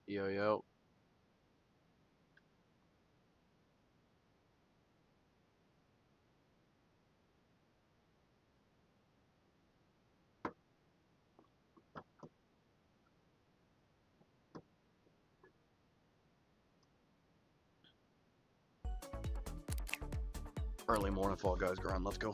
Yo, yo. Early morning Fall Guys grind. Let's go.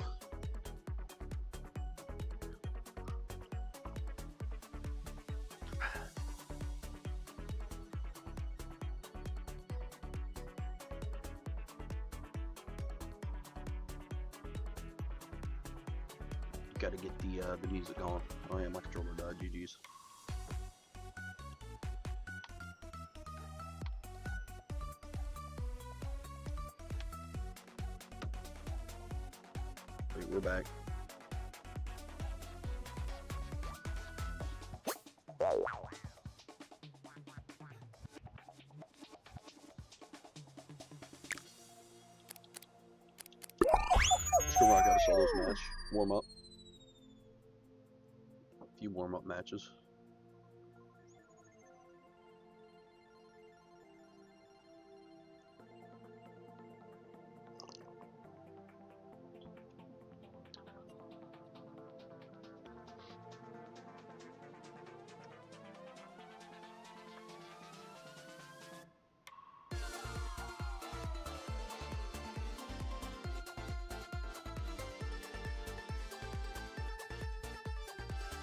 Gotta get the music going. Oh yeah, my controller died. GG's. Wait, we're back. Let's go rock out a solos match. Warm up. A few warm up matches.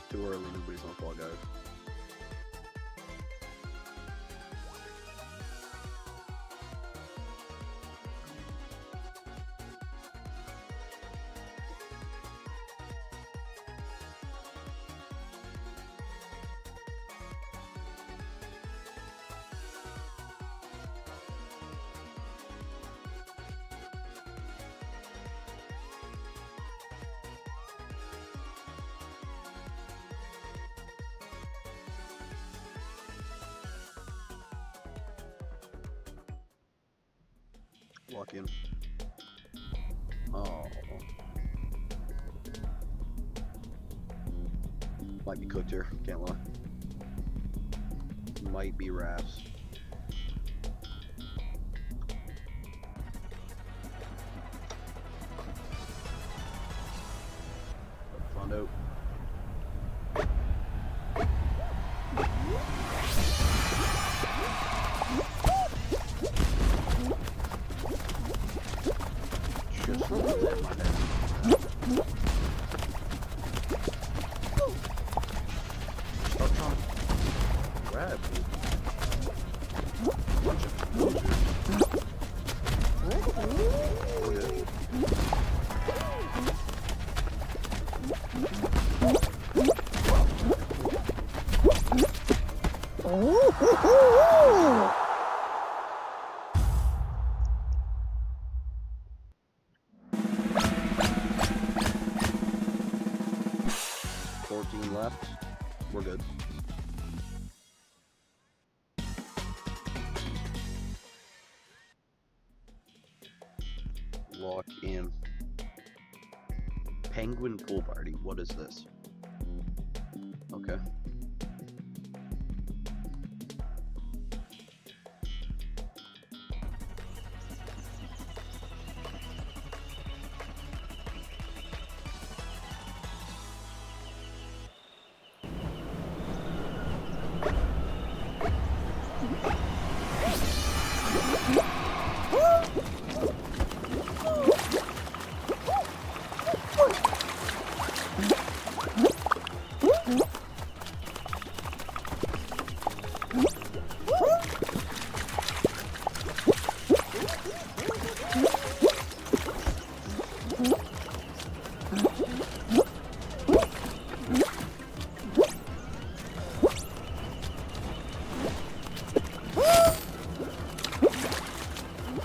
Too early, nobody's on Fall Guys. Walk in. Oh. Might be cooked here, can't lie. Might be Rafts. Find out. Just like that, my man. Stop trying to grab me. Bunch of losers. We're good. Ooh. 14 left. We're good. Lock in. Penguin pool party. What is this? Okay.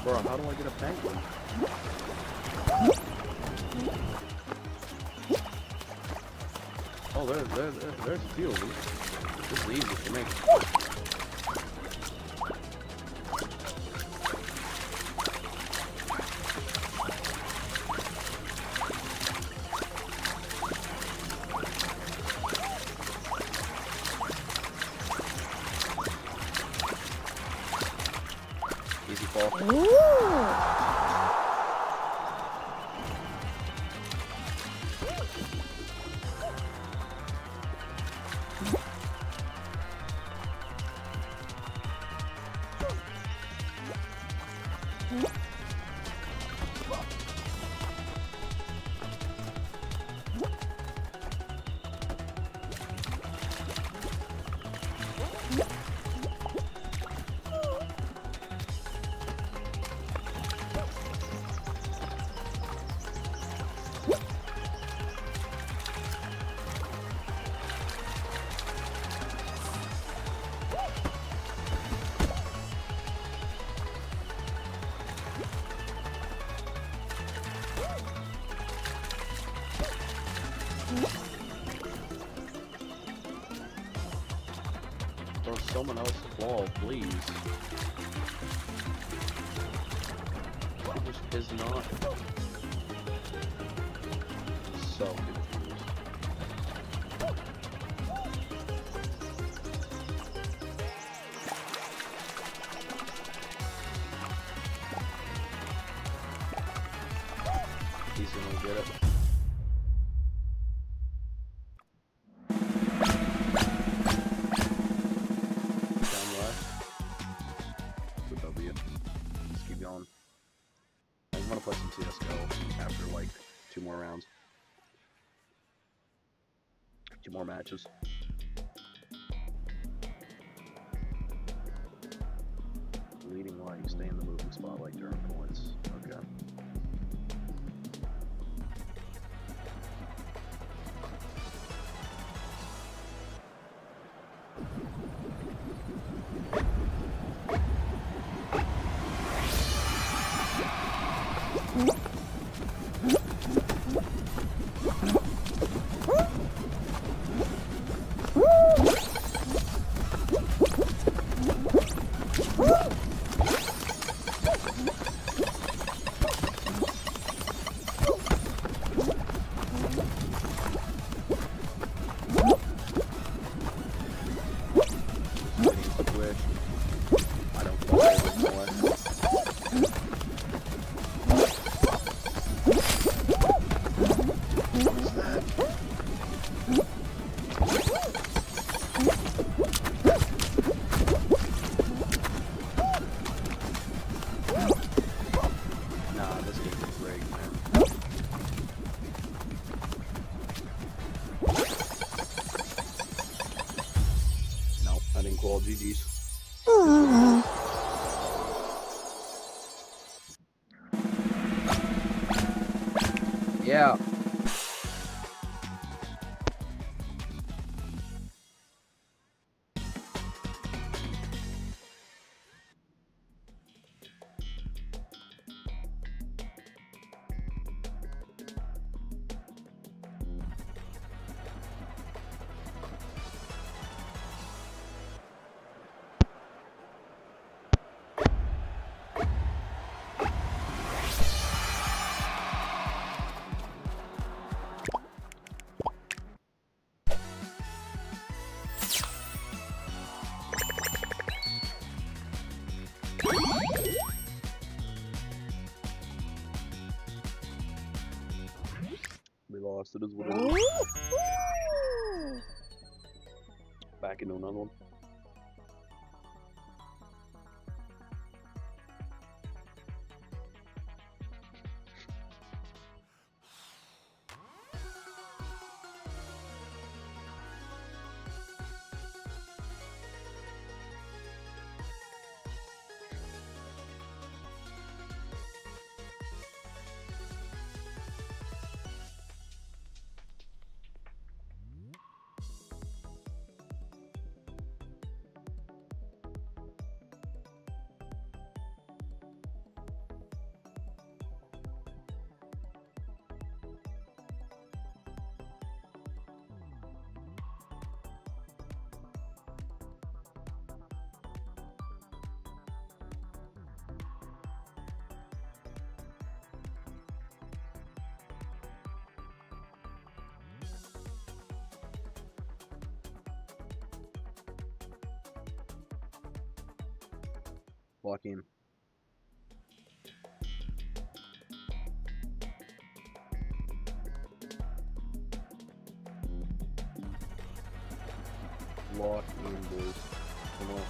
Bro, how do I get a penguin? Oh, there's a few of them. This is easy for me. Easy fall. Ooh. Throw someone else the ball, please. This is not so confused. He's gonna get it. Let's keep going. I'm gonna play some CSGO after like 2 more rounds. 2 more matches. Leading while you stay in the moving spot like during points. Okay. All GG's. Yeah. We lost. It is what it is. Back into another one. Joaquin. Lock in, boys. Come on.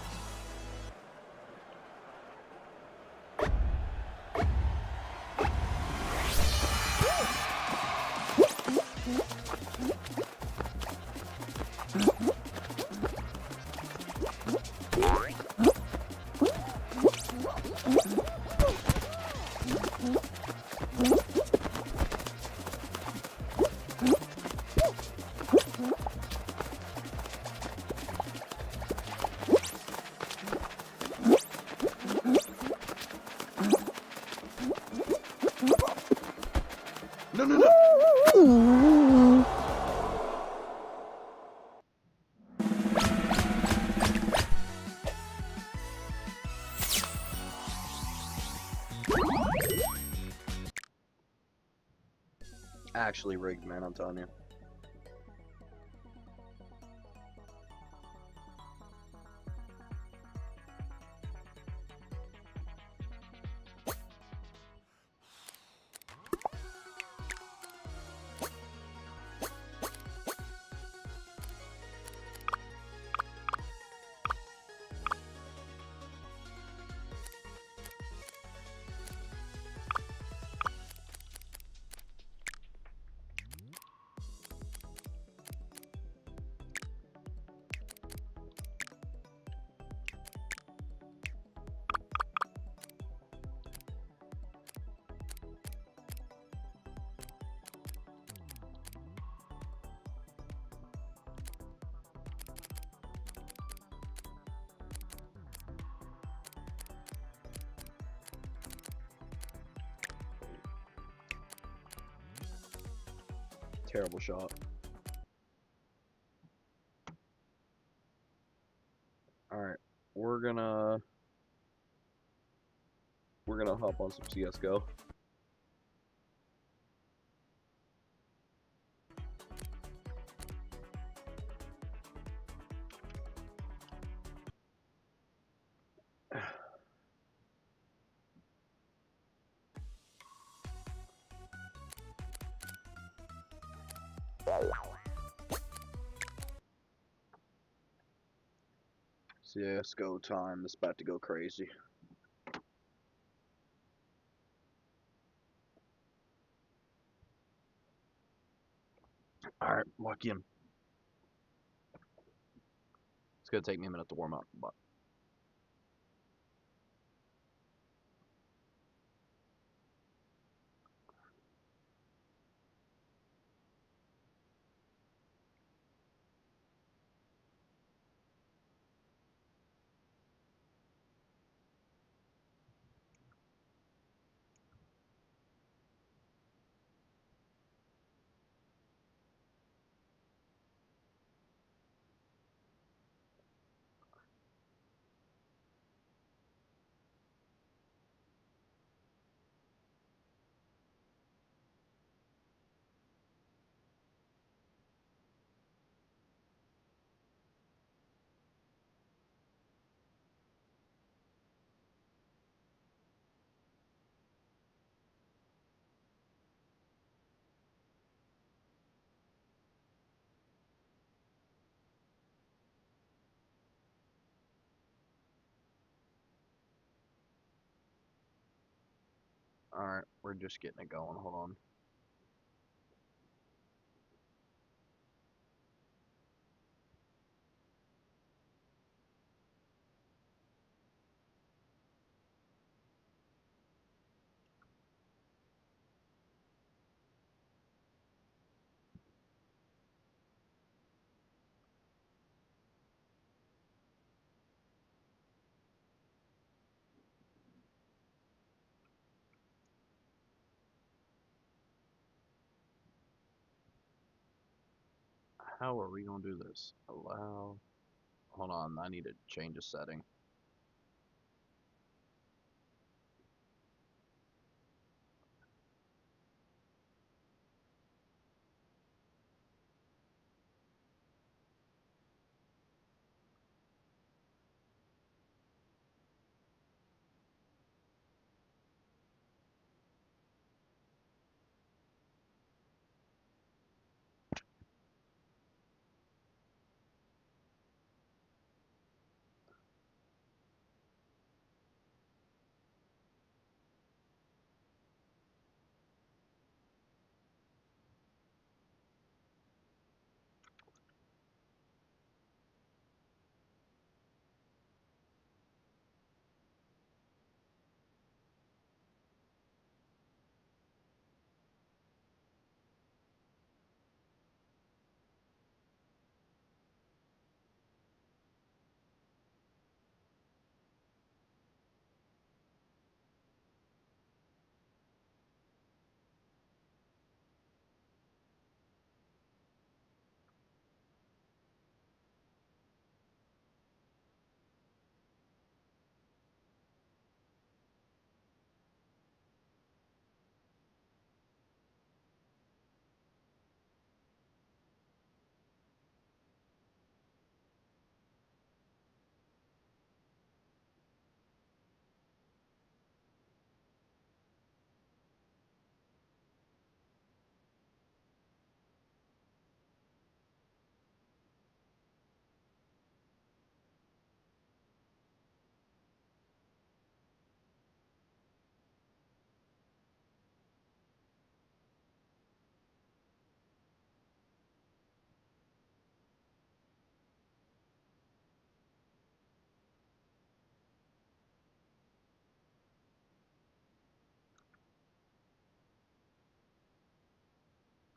No, no, no! Actually rigged, man, I'm telling you. Terrible shot. Alright, we're gonna hop on some CSGO. CSGO time, this is about to go crazy. Alright, walk in. It's gonna take me a minute to warm up, but alright, we're just getting it going, hold on. How are we gonna do this? Allow. Hold on, I need to change a setting.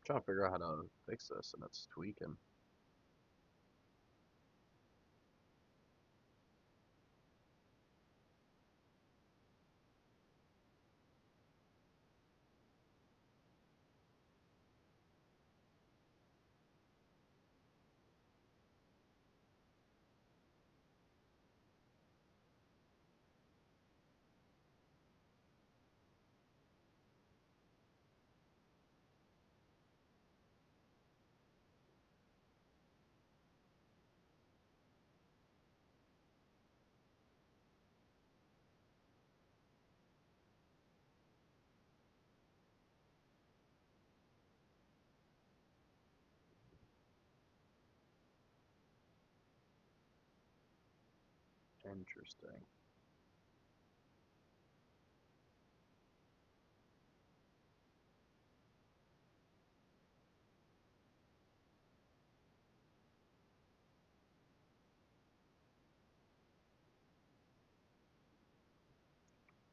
Trying to figure out how to fix this, and it's tweaking. Interesting.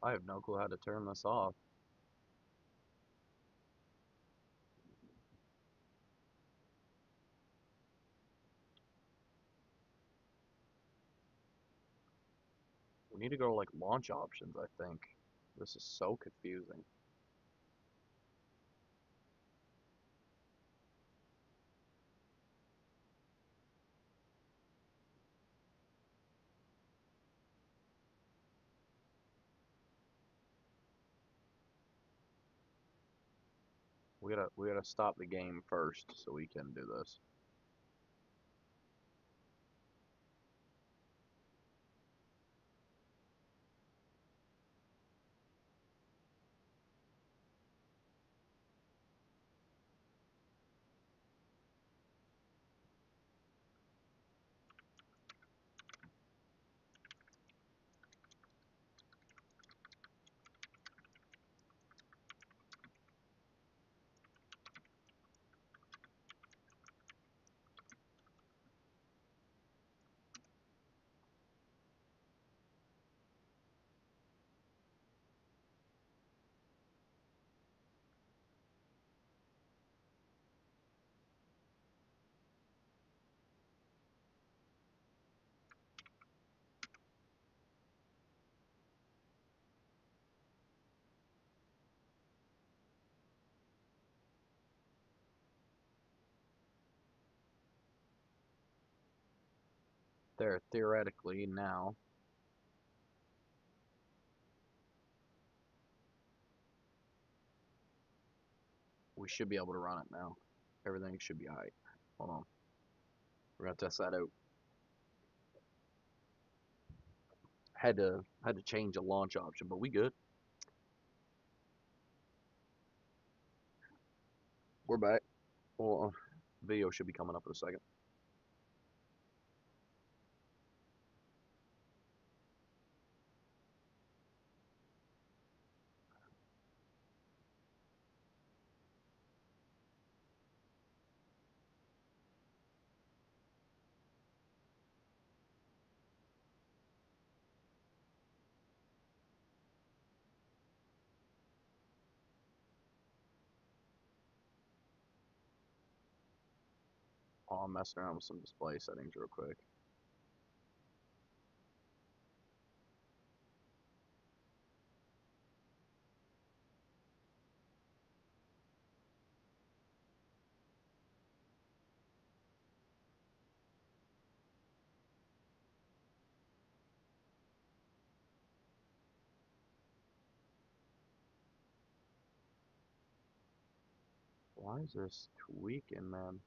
I have no clue how to turn this off. We need to go to like launch options, I think. This is so confusing. We gotta stop the game first so we can do this. There, theoretically, now we should be able to run it now. Everything should be alright. Hold on. We're gonna test that out. Had to change a launch option, but we good. We're back. Well, video should be coming up in a second. Oh, I'm messing around with some display settings real quick. Why is this tweaking, man?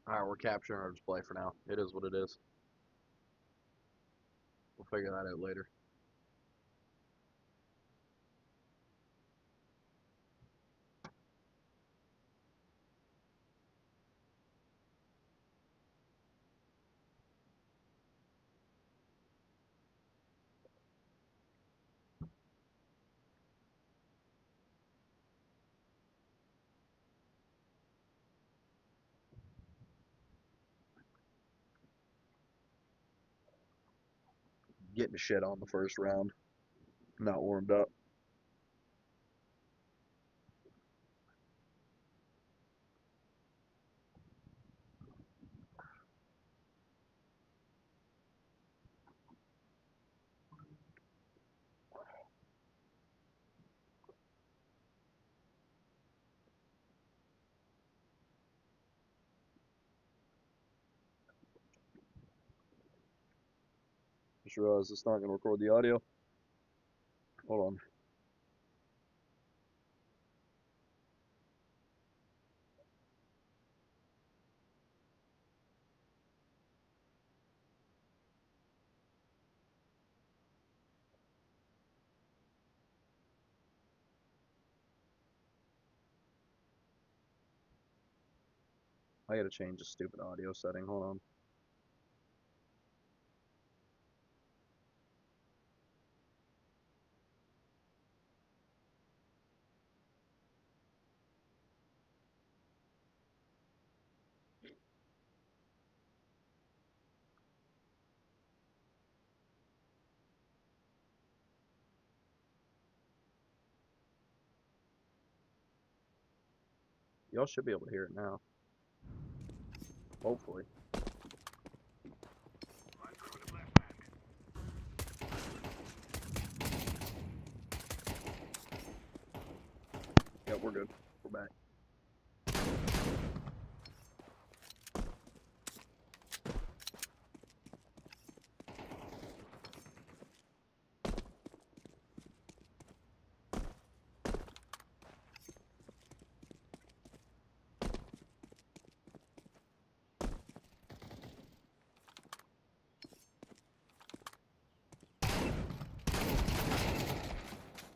Alright, we're capturing our display for now. It is what it is. We'll figure that out later. Getting shit on the first round. Not warmed up. Just realized it's not going to record the audio. Hold on. I gotta change the stupid audio setting. Hold on. Y'all should be able to hear it now. Hopefully. Yep, we're good. We're back.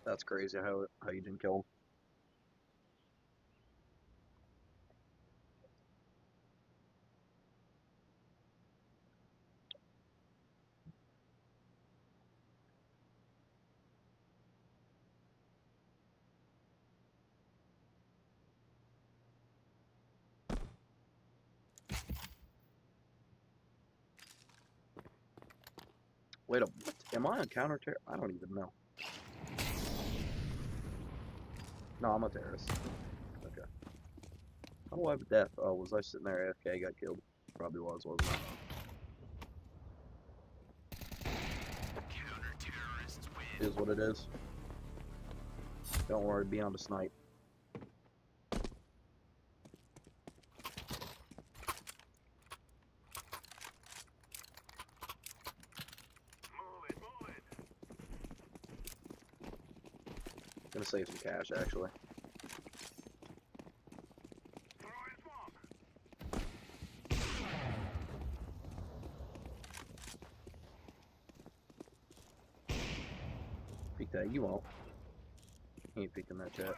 That's crazy how you didn't kill him. Wait a minute. Am I on counter terror? I don't even know. No, I'm a terrorist. Okay. How do I have a death? Oh, was I sitting there AFK, got killed? Probably was, wasn't I? Is what it is. Don't worry, be on the snipe. Gonna save some cash, actually. Peek that, you won't. He ain't peeking that chat.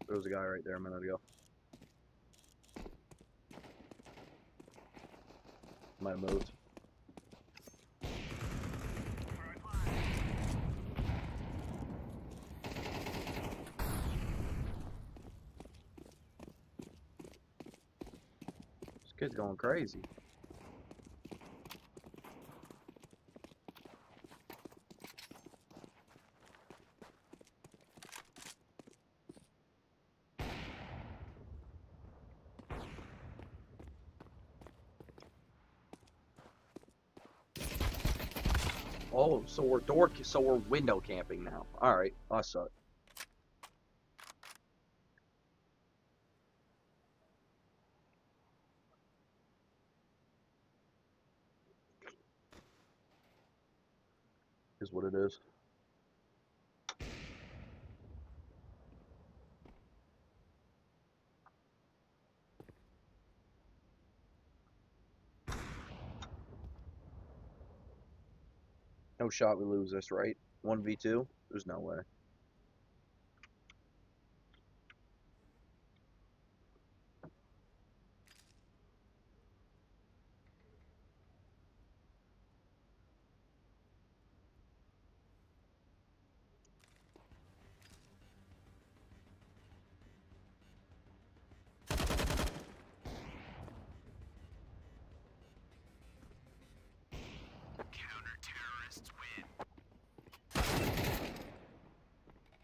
There was a guy right there a minute ago. Might have moved. This kid's going crazy. Oh, so we're window camping now. All right, I suck. is what it is. No shot we lose this, right? 1v2? There's no way.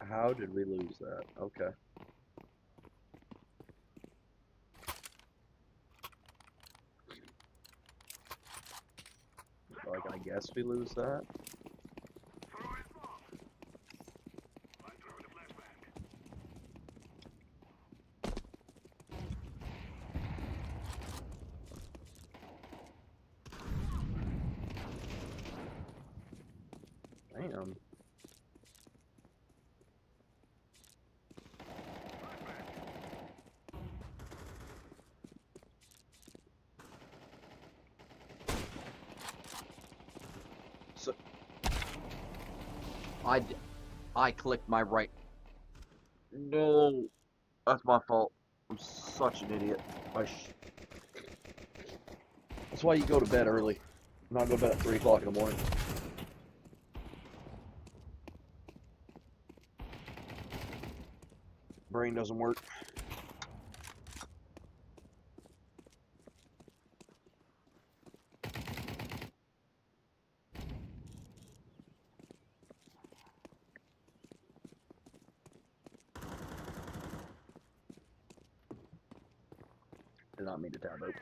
How did we lose that? Okay. Like, I guess we lose that. Damn. So, I clicked my right. No, that's my fault. I'm such an idiot. That's why you go to bed early. Not go to bed at 3 o'clock in the morning. Brain doesn't work. Did not mean to tab out.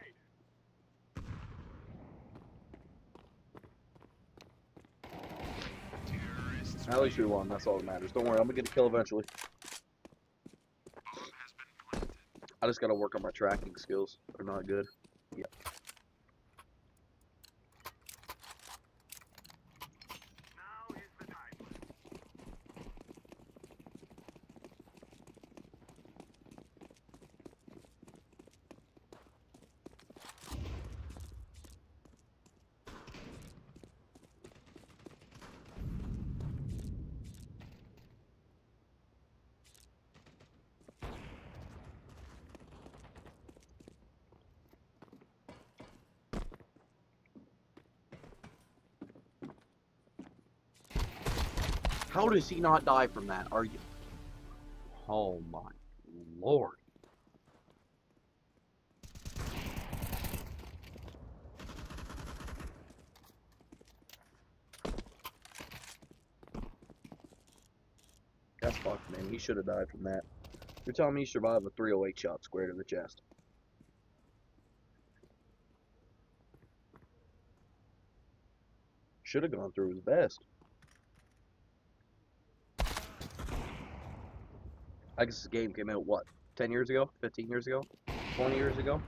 At least we won. That's all that matters. Don't worry, I'm gonna get a kill eventually. I just gotta work on my tracking skills. They're not good. Yeah. How does he not die from that? Are you? Oh my lord. That's fucked, man. He should have died from that. You're telling me he survived a 308 shot square to the chest. Should have gone through his vest. I guess this game came out, what, 10 years ago? 15 years ago? 20 years ago?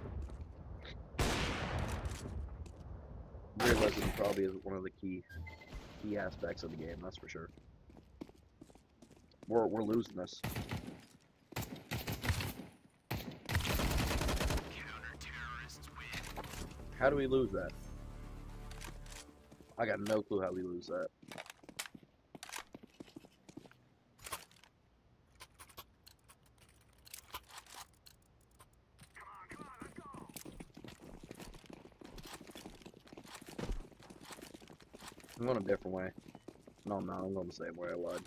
Realism probably is one of the key aspects of the game, that's for sure. We're losing this. How do we lose that? I got no clue how we lose that. I'm going a different way. No, I'm not. I'm going the same way. I lied.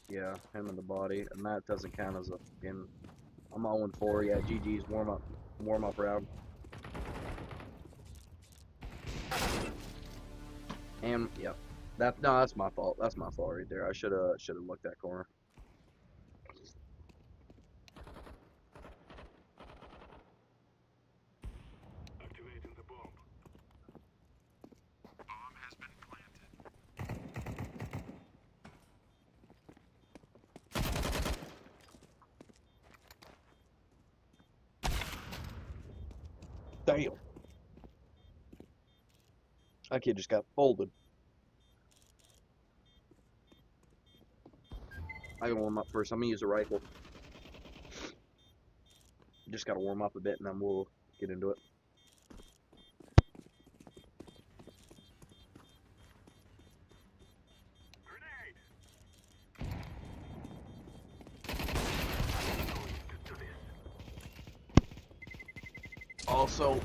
Yeah, him in the body, and that doesn't count as a fucking. I'm 0-4. Yeah, GG's warm up round. And yep, that's my fault. That's my fault right there. I should have looked that corner. Activating the bomb. Bomb has been planted. Damn. That kid just got folded. I can warm up first. I'm gonna use a rifle. Just gotta warm up a bit and then we'll get into it. Grenade! Also,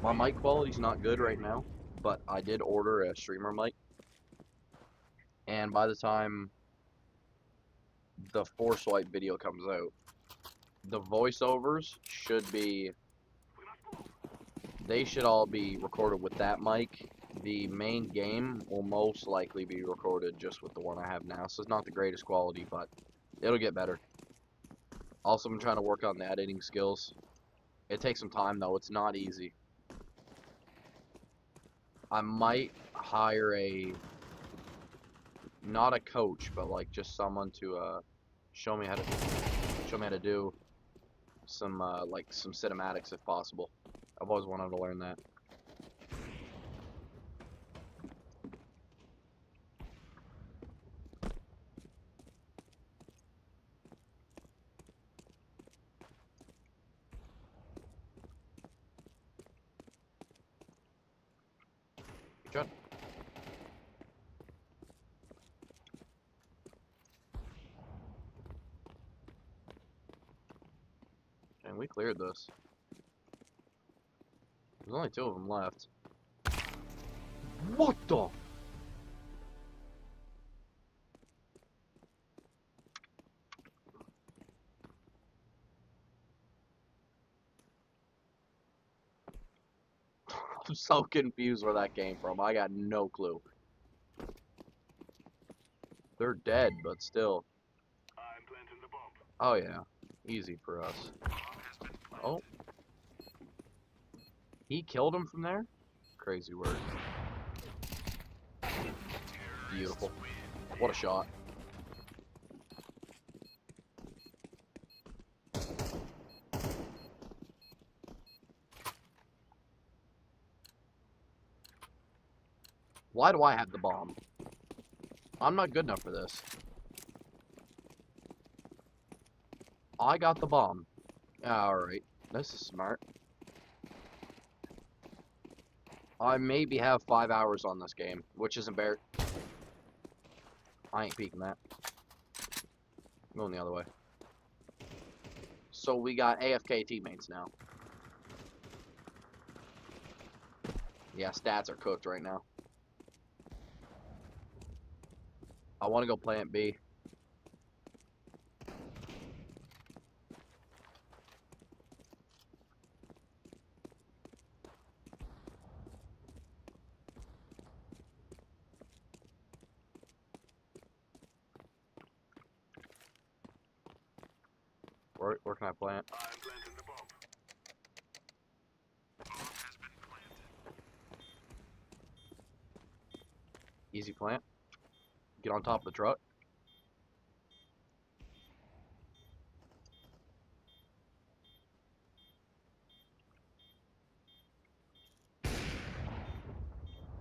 my mic quality's not good right now, but I did order a streamer mic. And by the time the Force Swipe video comes out, the voiceovers should be, they should all be recorded with that mic. The main game will most likely be recorded just with the one I have now, so it's not the greatest quality, but it'll get better. Also, I'm trying to work on the editing skills. It takes some time though, it's not easy. I might hire not a coach, but like just someone to show me how to do some like some cinematics if possible. I've always wanted to learn that. Good job. And we cleared this. There's only 2 of them left. What the? I'm so confused where that came from. I got no clue. They're dead, but still. I'm planting the bomb. Oh yeah, easy for us. Oh. He killed him from there? Crazy work. Beautiful. What a shot. Why do I have the bomb? I'm not good enough for this. I got the bomb. Alright, this is smart. I maybe have 5 hours on this game, which isn't bad. I ain't peeking that. I'm going the other way. So we got AFK teammates now. Yeah, stats are cooked right now. I want to go plant B. Where can I plant? I'm planting the bomb. Bomb has been planted. Easy plant. Get on top of the truck.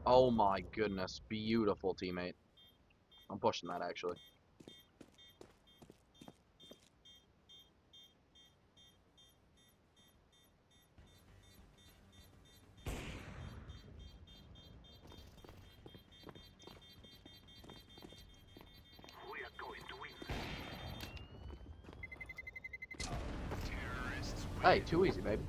Oh my goodness. Beautiful teammate. I'm pushing that actually. We are going to win. Hey, too easy, baby.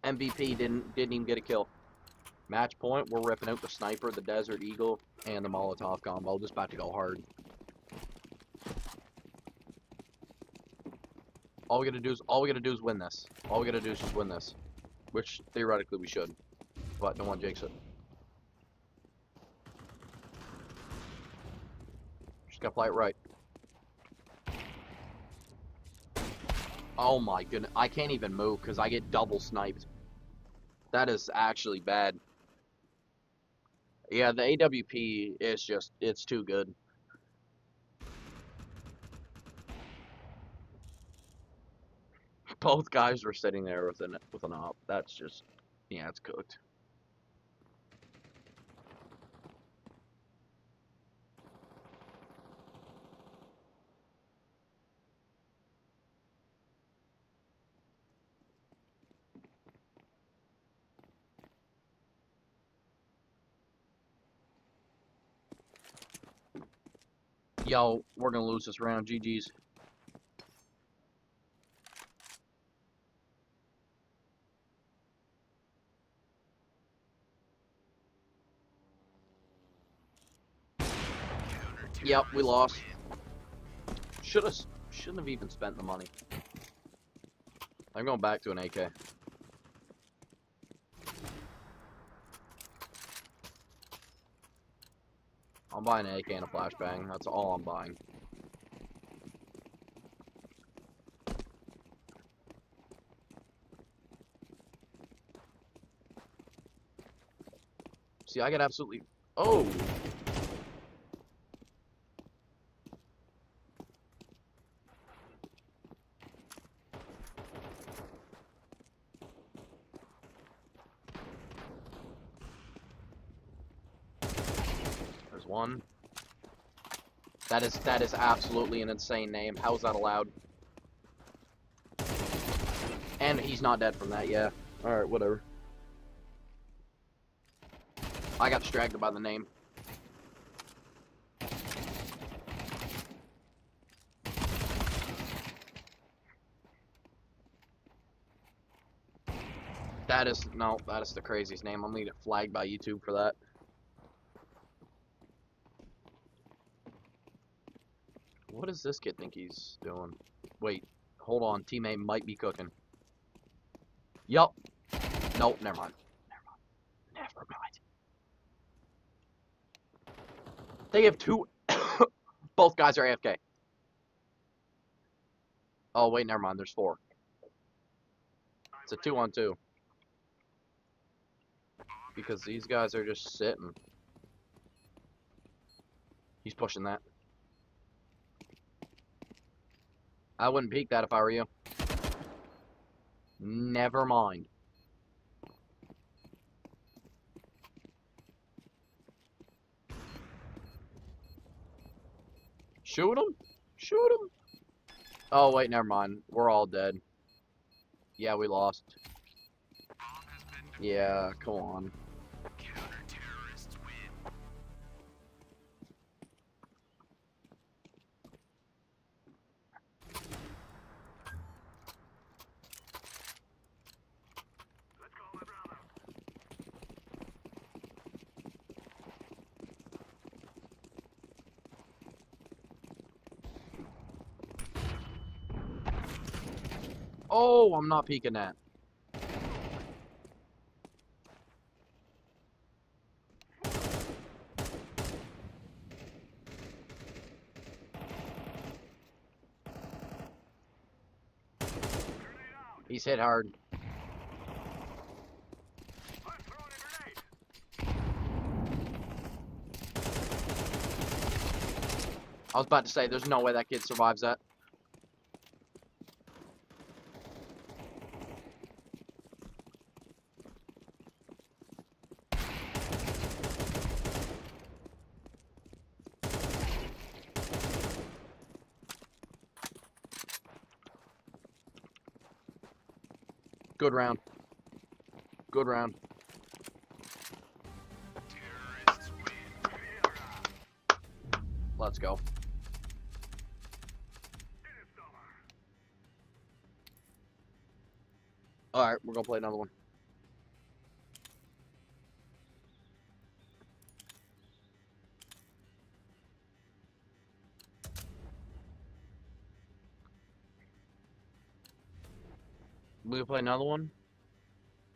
MVP didn't even get a kill. Match point, we're ripping out the sniper, the Desert Eagle, and the Molotov combo. Just about to go hard. All we gotta do is win this. All we gotta do is just win this. Which theoretically we should. But don't want to jinx it. Just gotta play it right. Oh my goodness. I can't even move because I get double sniped. That is actually bad. Yeah, the AWP is just, it's too good. Both guys were sitting there with an op. That's just, yeah, it's cooked. Yo, we're gonna lose this round. GG's. Yep, we lost. Shouldn't have even spent the money. I'm going back to an AK. I'm buying an AK and a flashbang. That's all I'm buying. See, I get absolutely... Oh! There's one. That is absolutely an insane name. How is that allowed? And he's not dead from that, yeah. Alright, whatever. I got distracted by the name. That is the craziest name. I'm gonna get flagged by YouTube for that. What does this kid think he's doing? Wait, hold on. Teammate might be cooking. Yup. Nope, never mind. Never mind. They have two. Both guys are AFK. Oh, wait, never mind. There's four. It's a 2-on-2. Because these guys are just sitting. He's pushing that. I wouldn't peek that if I were you. Never mind. Shoot him? Shoot him? Oh, wait, never mind. We're all dead. Yeah, we lost. Yeah, come on. Counter-terrorists win. Let's go, my brother. Oh, I'm not peeking that. He's hit hard. I'm throwing a grenade. I was about to say, there's no way that kid survives that. Good round. Good round. Terrorists win. Let's go. It is over. Alright, we're gonna play another one. We'll play another one.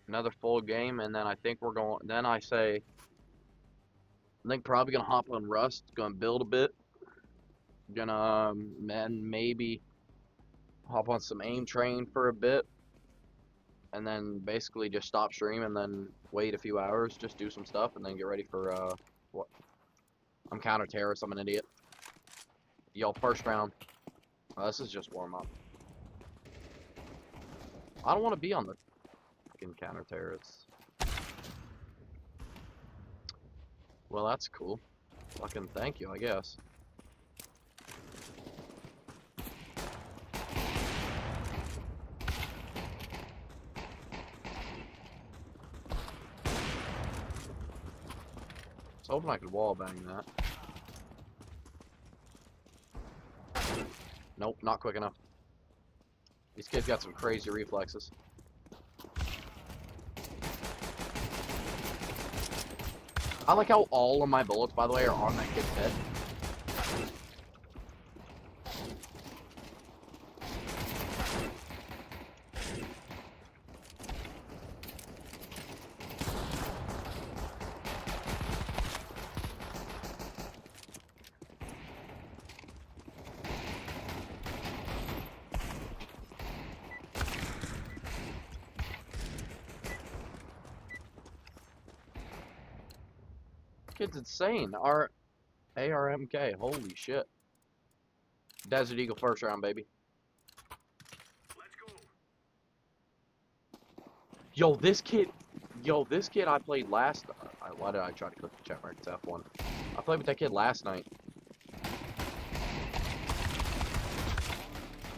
Another full game, and then I think we're going. Then I say, I think probably gonna hop on Rust, gonna build a bit, gonna and maybe hop on some Aim Train for a bit, and then basically just stop stream and then wait a few hours, just do some stuff, and then get ready for what? I'm counter terrorist. I'm an idiot. Yo, first round. This is just warm up. I don't want to be on the fucking counter-terrorists. Well, that's cool. Fucking thank you, I guess. I was hoping I could wallbang that. Nope, not quick enough. These kids got some crazy reflexes. I like how all of my bullets, by the way, are on that kid's head. Kid's insane. Our ARMK, holy shit. Desert Eagle first round, baby. Let's go. Yo, this kid I played last. Why did I try to click the chat mark? It's F1. I played with that kid last night.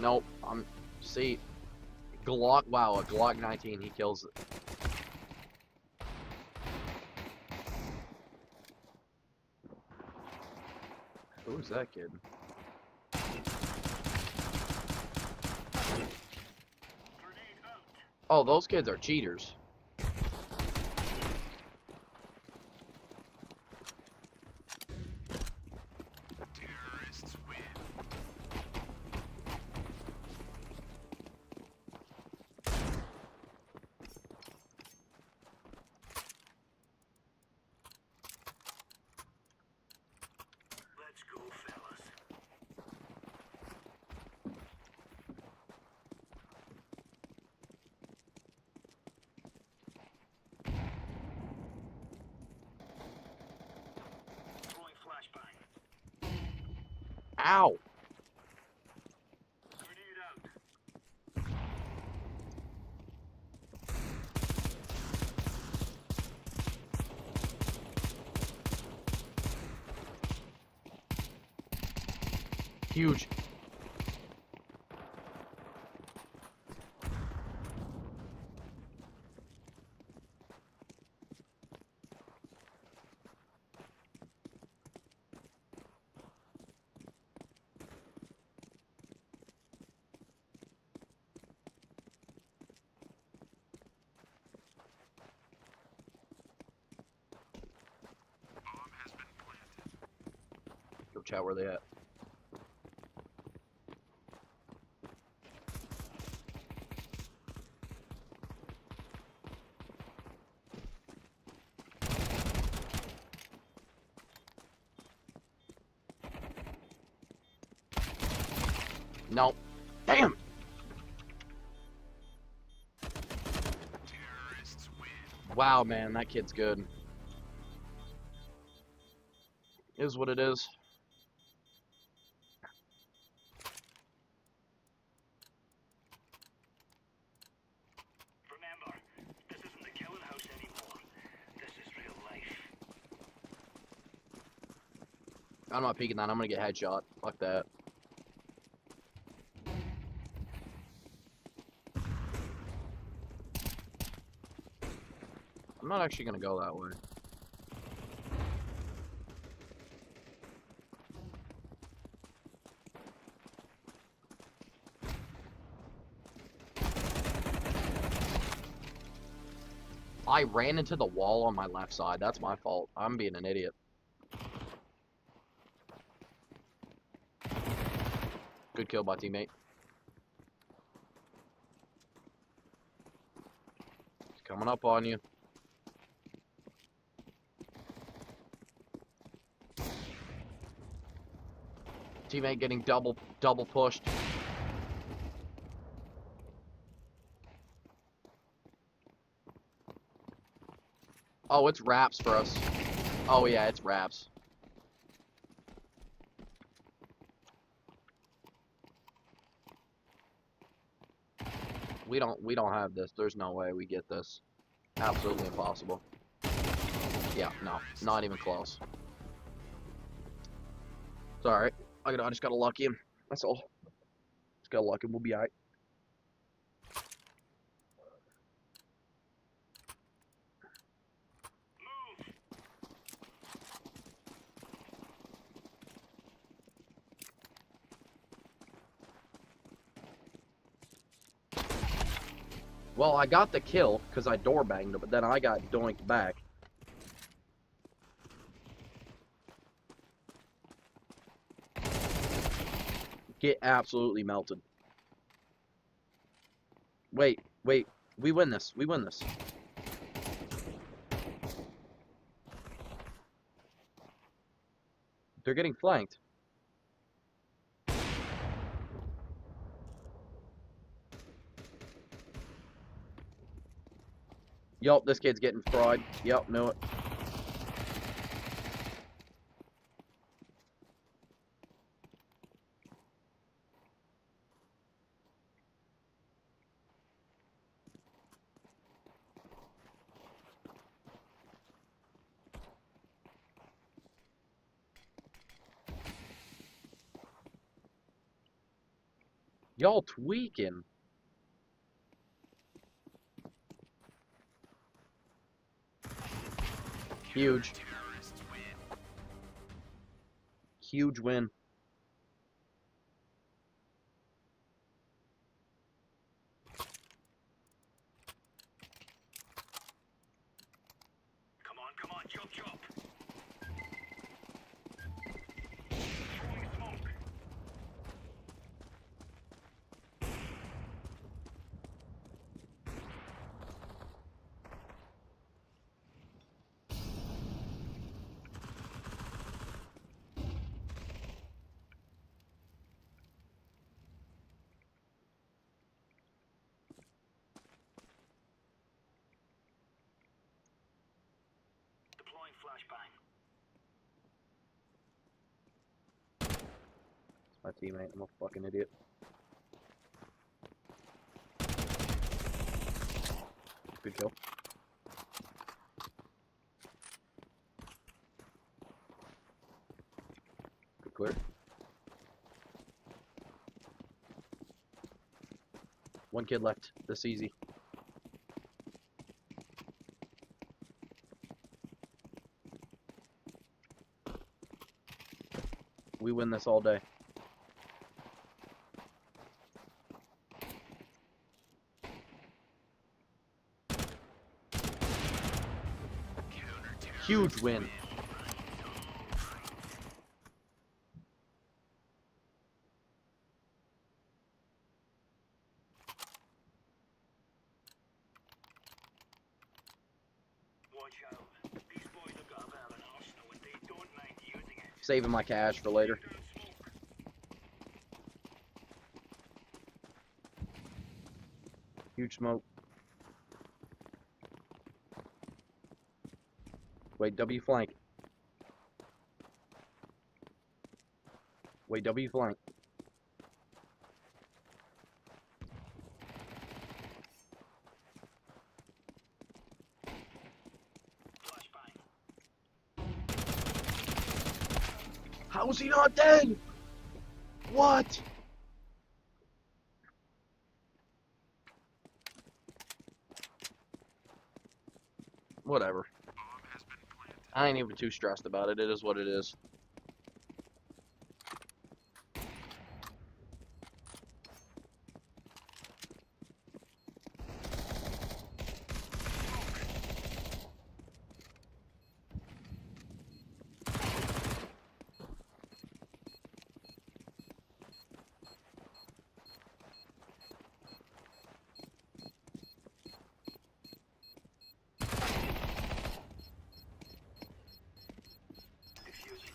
Nope. See, Glock. Wow, a Glock 19. He kills it. Who's that kid? Grenade out. Oh, those kids are cheaters. Terrorists win. Let's go, fellas. Throwing flashbang. Ow! Grenade out. Huge. Bomb has been planted. Go chat, where they at? Nope. Damn! Terrorists win. Wow, man, that kid's good. Is what it is. Remember, this isn't the killing house anymore. This is real life. I'm not peeking that. I'm gonna get headshot. Fuck that. I'm not actually gonna go that way. I ran into the wall on my left side. That's my fault. I'm being an idiot. Good kill by teammate. He's coming up on you. Teammate getting double pushed. Oh, it's wraps for us. Oh yeah, it's wraps. We don't have this. There's no way we get this. Absolutely impossible. Yeah, no, not even close. It's alright. I just gotta lucky him. That's all. Just gotta luck him. We'll be alright. Well, I got the kill because I door banged him, but then I got doinked back. Get absolutely melted. Wait. We win this. We win this. They're getting flanked. Yup, this kid's getting fried. Yup, knew it. Y'all tweaking. Huge. Huge win. Come on, chop. Throwing smoke. Deploying flashbang. My teammate, I'm a fucking idiot. Good kill. Good clear. One kid left. This easy. We win this all day. Huge win. Watch out. These boys have got a bit of an arsenal and they don't mind using it. Saving my cash for later. Down smoke. Huge smoke. Wait, W flank. Wait, W flank. Flashbang. How is he not dead? What? Whatever. I ain't even too stressed about it. It is what it is. Diffusing.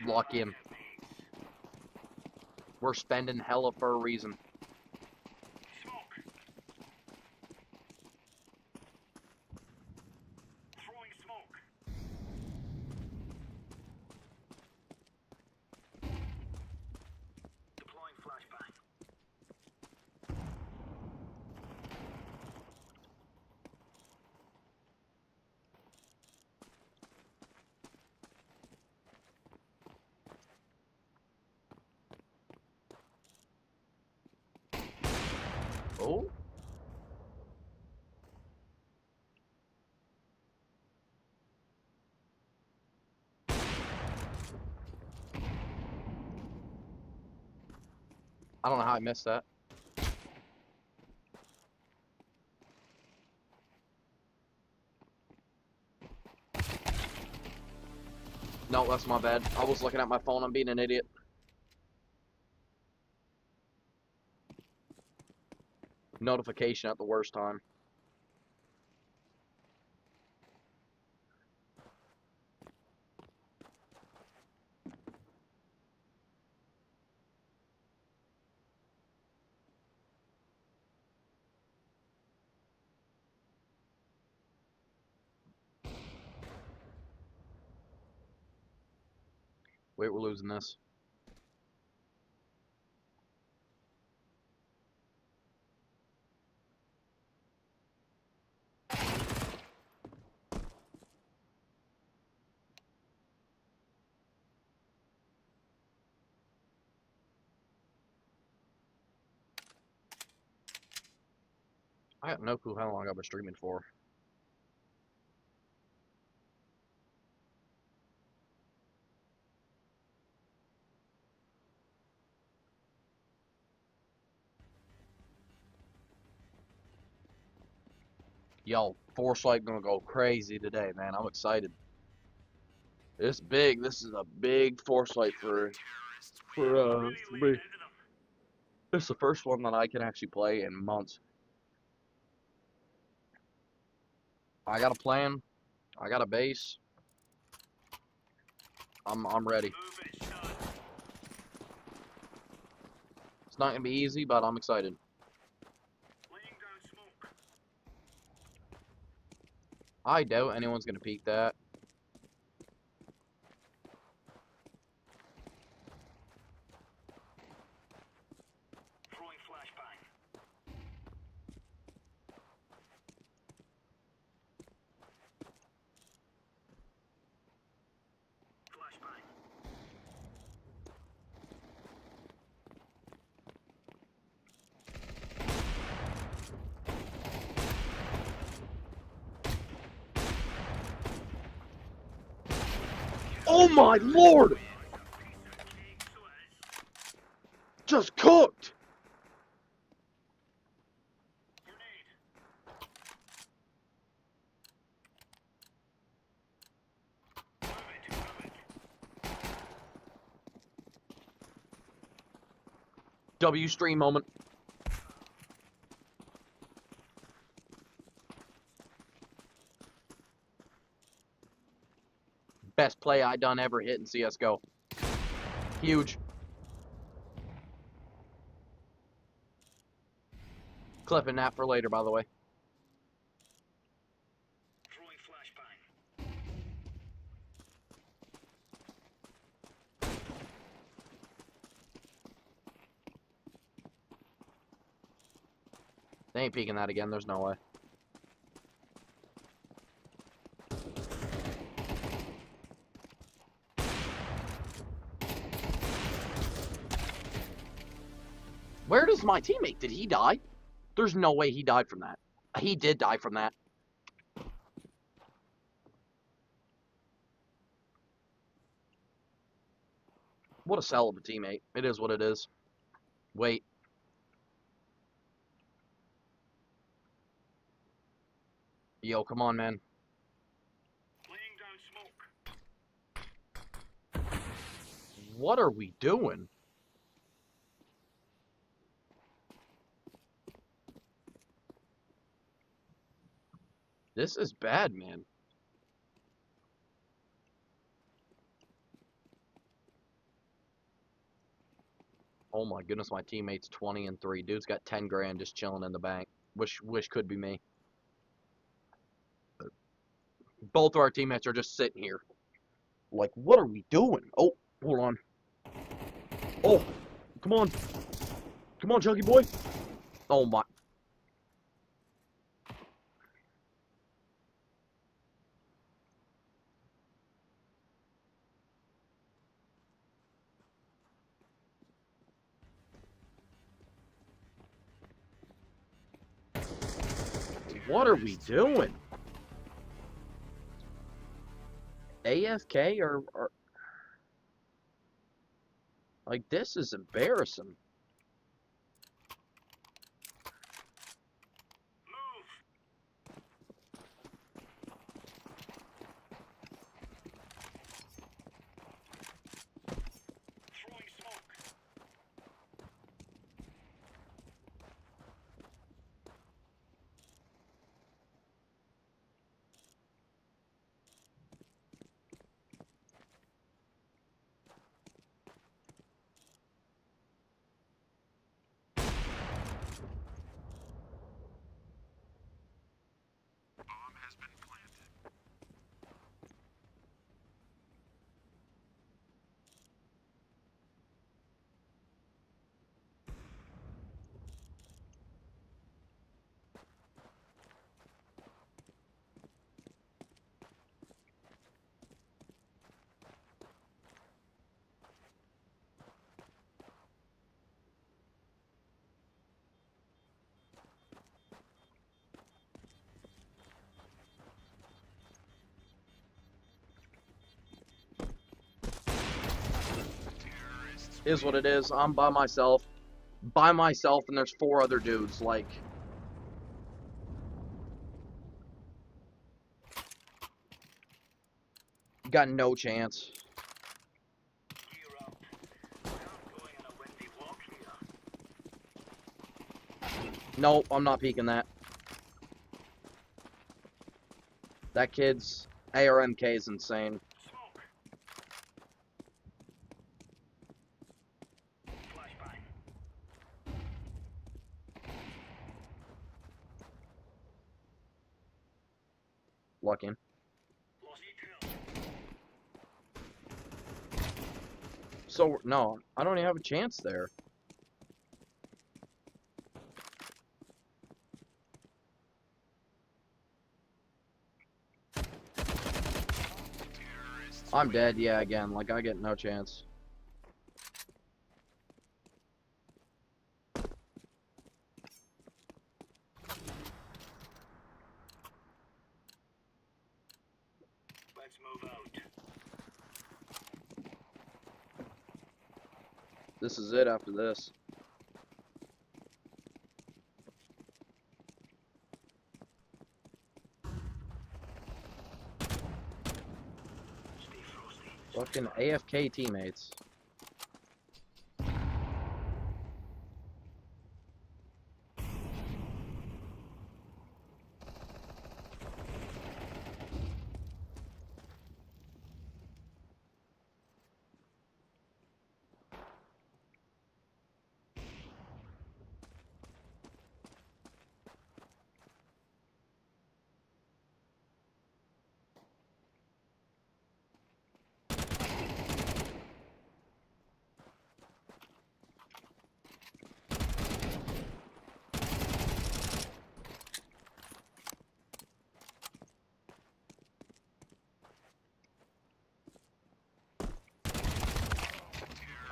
lock in. We're spending hella for a reason. Smoke. Throwing smoke. Deploying flashbang. Oh? I don't know how I missed that. No, that's my bad. I was looking at my phone. I'm being an idiot. Notification at the worst time. Wait, we're losing this. I have no clue how long I've been streaming for. Yo, Foresight gonna go crazy today, man. I'm excited. It's big. This is a big Foresight for me. It's the first one that I can actually play in months. I got a plan. I got a base. I'm ready. Move it, son. It's not gonna be easy, but I'm excited. Laying down smoke. I doubt anyone's gonna peek that. Throwing flashbang. Flashbang. Oh my lord! Just cooked! Grenade. Move it, move it. W stream moment. Best play I done ever hit in CSGO. Huge. Clipping that for later, by the way. Throwing flashbang. They ain't peeking that again, there's no way. Where does my teammate? Did he die? There's no way he died from that. He did die from that. What a sell of a teammate. It is what it is. Wait. Yo, come on, man. Laying down smoke. What are we doing? This is bad, man. Oh my goodness, my teammate's 20-3. Dude's got 10 grand just chilling in the bank. Wish could be me. Both of our teammates are just sitting here. Like, what are we doing? Oh, hold on. Oh, come on. Come on, Chunky boy. Oh my. What are we doing? AFK or like, this is embarrassing. Throwing smoke. Is what it is. I'm by myself. By myself, and there's 4 other dudes. Like, got no chance. Gear up. I'm going on a windy walk here. Nope, I'm not peeking that. That kid's ARMK is insane. Smoke. Flashbang. Lucking. Lost detail. So, no, I don't even have a chance there. I'm dead, yeah, again. Like, I get no chance. Let's move out. This is it after this. Stay frosty. Fucking AFK teammates.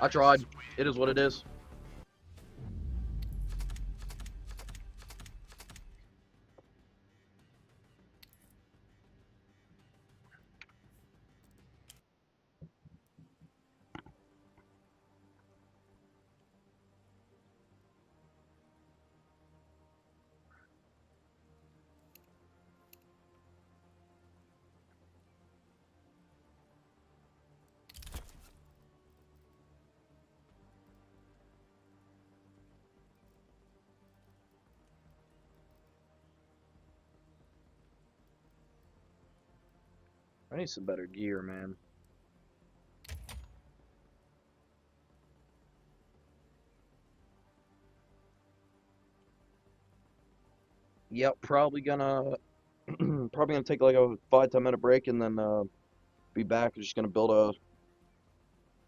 I tried. It is what it is. I need some better gear, man. Yep, probably gonna take like a 5-10 minute break and then be back. Just gonna build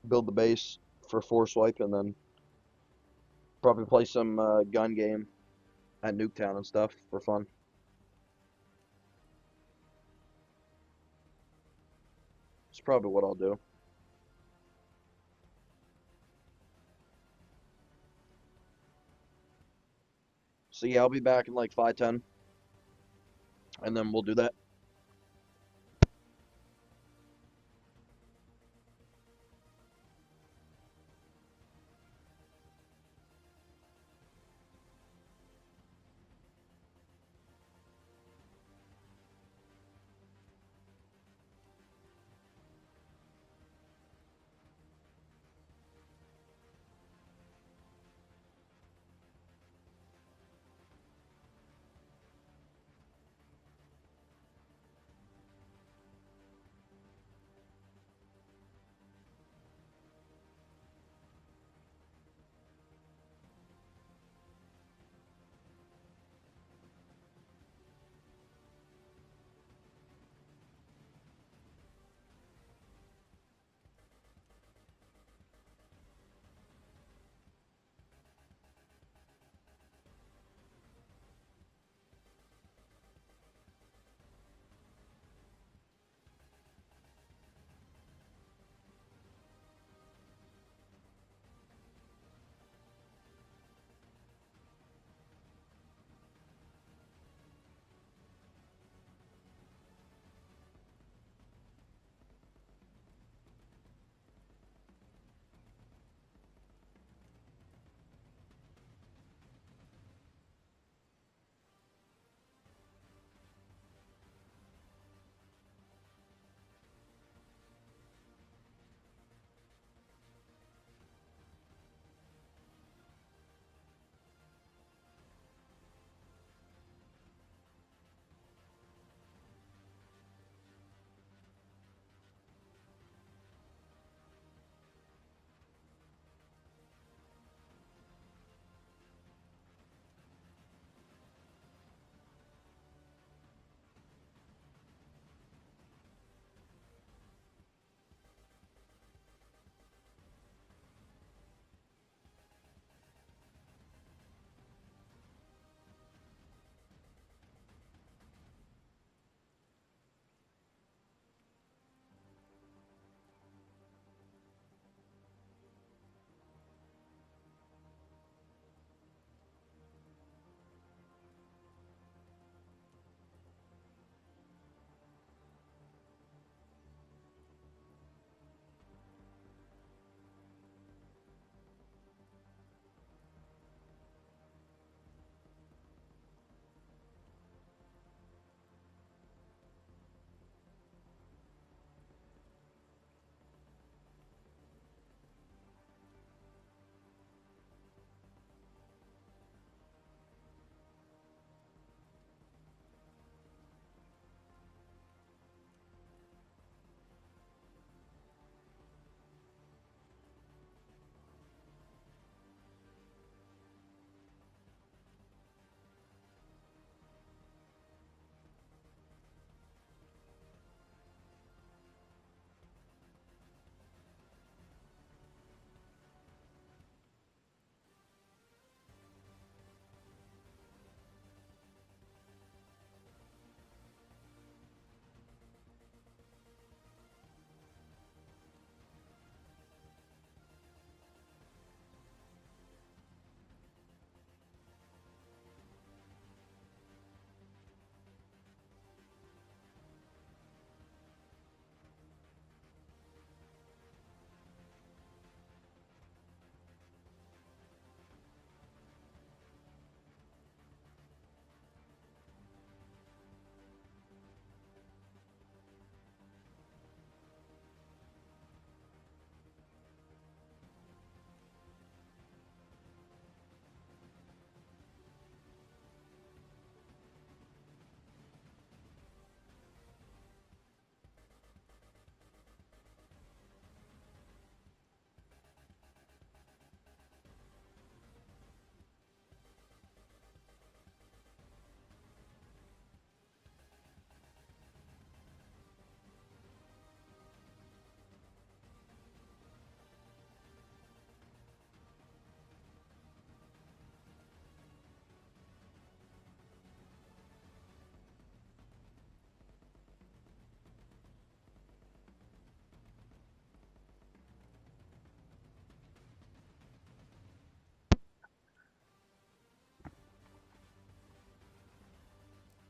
the base for Force Wipe and then probably play some gun game at Nuketown and stuff for fun. It's probably what I'll do. So yeah, I'll be back in like 5-10, and then we'll do that.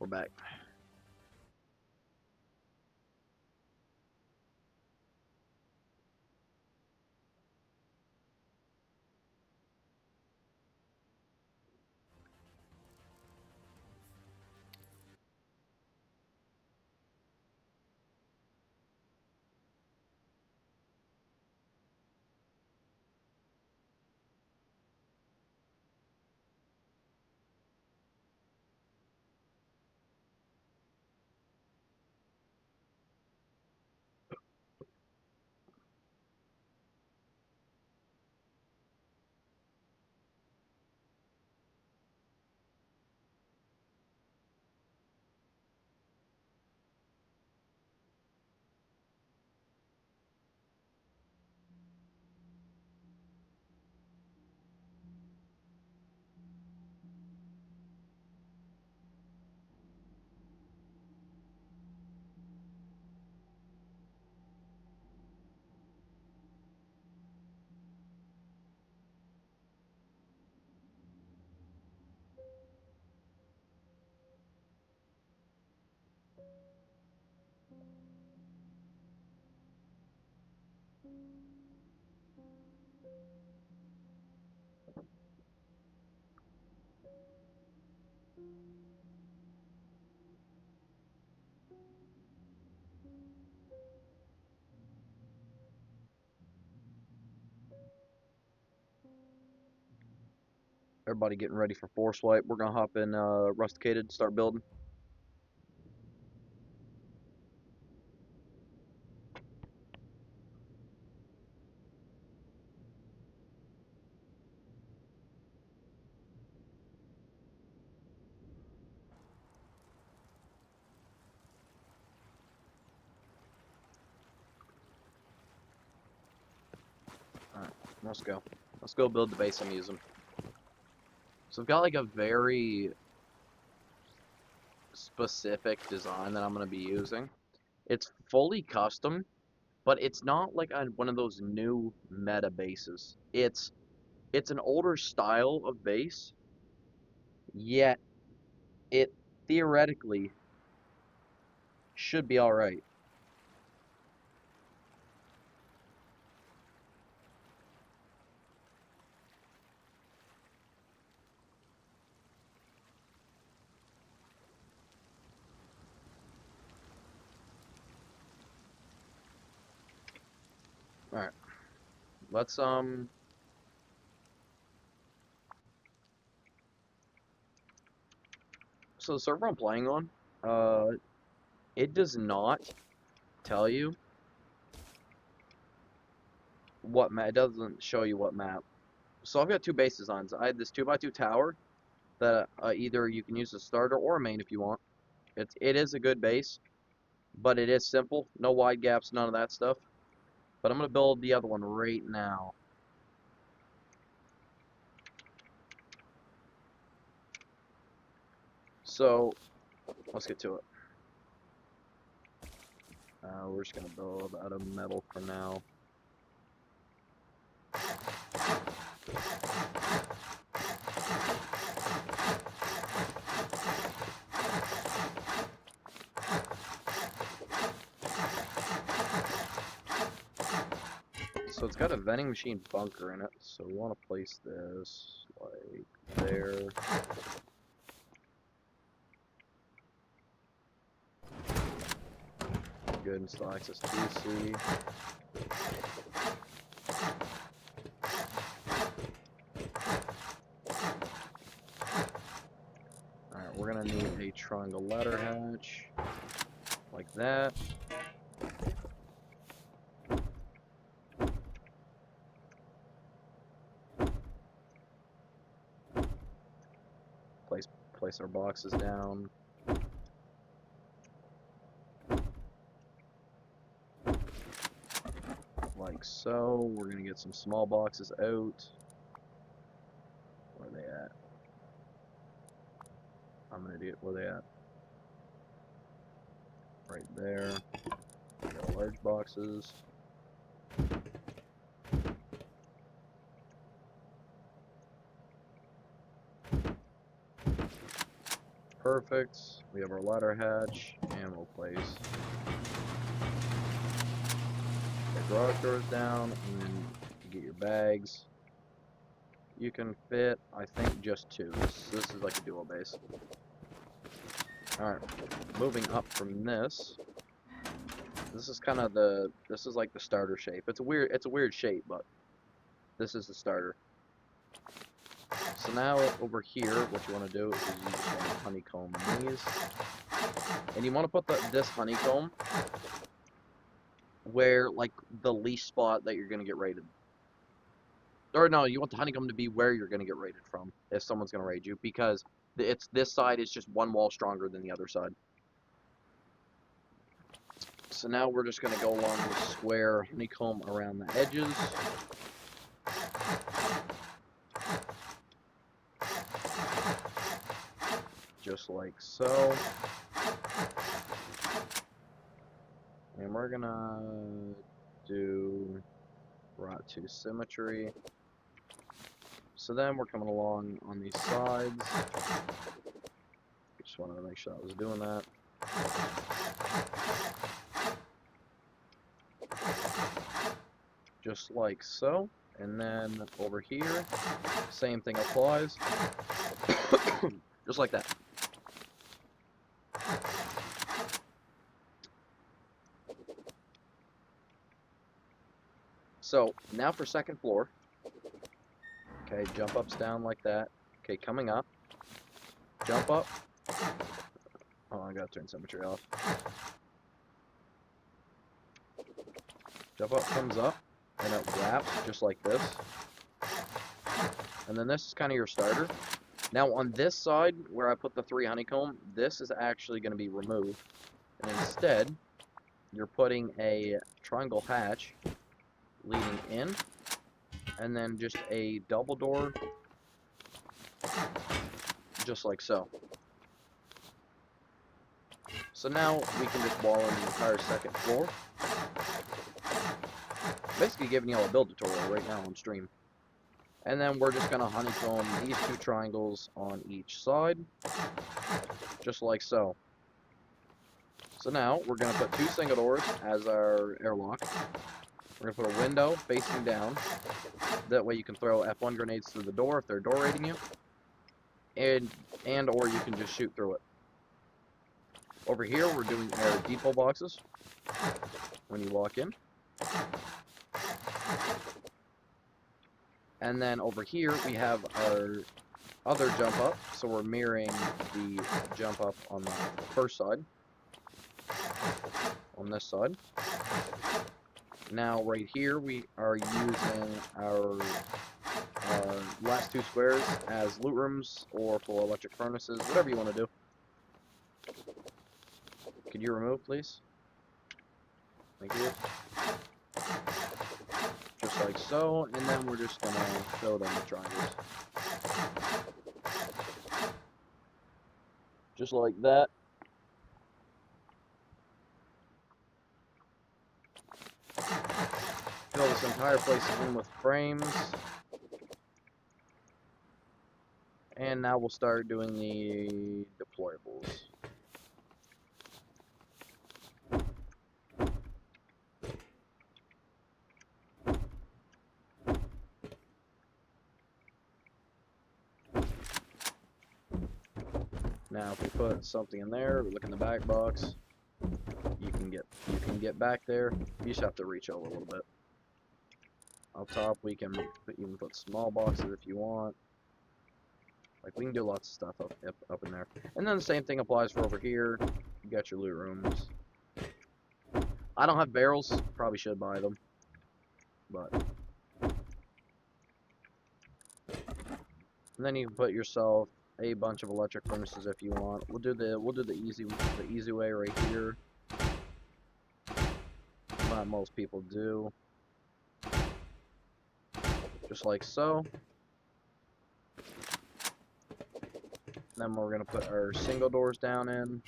We're back. Everybody getting ready for Force Wipe. We're gonna hop in Rusticated, start building. Alright, let's go. Let's go build the base I'm using. So I've got like a very specific design that I'm gonna be using. It's fully custom, but it's not like one of those new meta bases. It's an older style of base, yet it theoretically should be alright. Alright. Let's so the server I'm playing on, it does not tell you what map. It doesn't show you what map. So I've got two base designs. I had this 2x2 tower that either you can use as a starter or a main if you want. It is a good base, but it is simple. No wide gaps, none of that stuff. But I'm gonna build the other one right now. So let's get to it. We're just gonna build out of metal for now. So it's got a vending machine bunker in it, so we want to place this like there. Good, and still access PC. Alright, we're gonna need a triangle ladder hatch, like that. Place our boxes down. Like so. We're gonna get some small boxes out. Where are they at? I'm gonna do it. Where are they at? Right there. We got large boxes. Perfect. We have our ladder hatch, and we'll place the garage doors down, and then you get your bags. You can fit, I think, just 2. This is like a dual base. Alright, moving up from this. This is kind of this is like the starter shape. It's a weird shape, but this is the starter. So now over here, what you want to do is you just want to honeycomb these. And you want to put this honeycomb where, like, the least spot that you're going to get raided. Or no, you want the honeycomb to be where you're going to get raided from if someone's going to raid you, because this side is just one wall stronger than the other side. So now we're just going to go along the square honeycomb around the edges. Just like so. And we're going to do Rot 2 symmetry. So then we're coming along on these sides. Just wanted to make sure I was doing that. Just like so. And then over here, same thing applies. Just like that. So now for second floor. Okay, jump ups down like that. Okay, coming up. Jump up. Oh, I gotta turn symmetry off. Jump up comes up, and it wraps just like this. And then this is kind of your starter. Now on this side, where I put the 3 honeycomb, this is actually going to be removed. And instead, you're putting a triangle hatch leading in, and then just a double door, just like so. So now we can just wall in the entire second floor. Basically giving you all a build tutorial right now on stream. And then we're just going to honeycomb these 2 triangles on each side, just like so. So now we're going to put 2 single doors as our airlock. We're going to put a window facing down. That way you can throw F1 grenades through the door if they're door raiding you. And or you can just shoot through it. Over here we're doing our depot boxes when you walk in. And then over here we have our other jump up, so we're mirroring the jump up on the first side, on this side. Now right here we are using our last 2 squares as loot rooms or for electric furnaces, whatever you want to do. Could you remove, please? Thank you. Just like so, and then we're just gonna fill them with triangles. Just like that. Fill this entire place in with frames. And now we'll start doing the deployables. Now, if we put something in there, look in the back box. You can get back there. You just have to reach over a little bit. Up top, we can even put small boxes if you want. Like, we can do lots of stuff up in there. And then the same thing applies for over here. You got your loot rooms. I don't have barrels. Probably should buy them. But. And then you can put yourself a bunch of electric furnaces if you want. We'll do the easy way right here. Not most people do. Just like so. Then we're gonna put our single doors down in.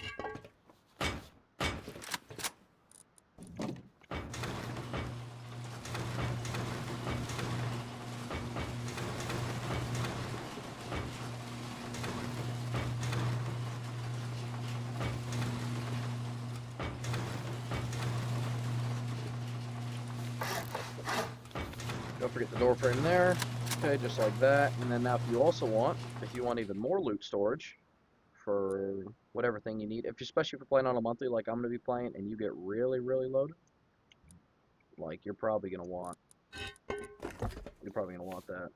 Don't forget the door frame there. Okay, just like that. And then now if you also want, if you want even more loot storage for whatever thing you need, especially if you're playing on a monthly like I'm going to be playing and you get really, really loaded, like you're probably going to want that.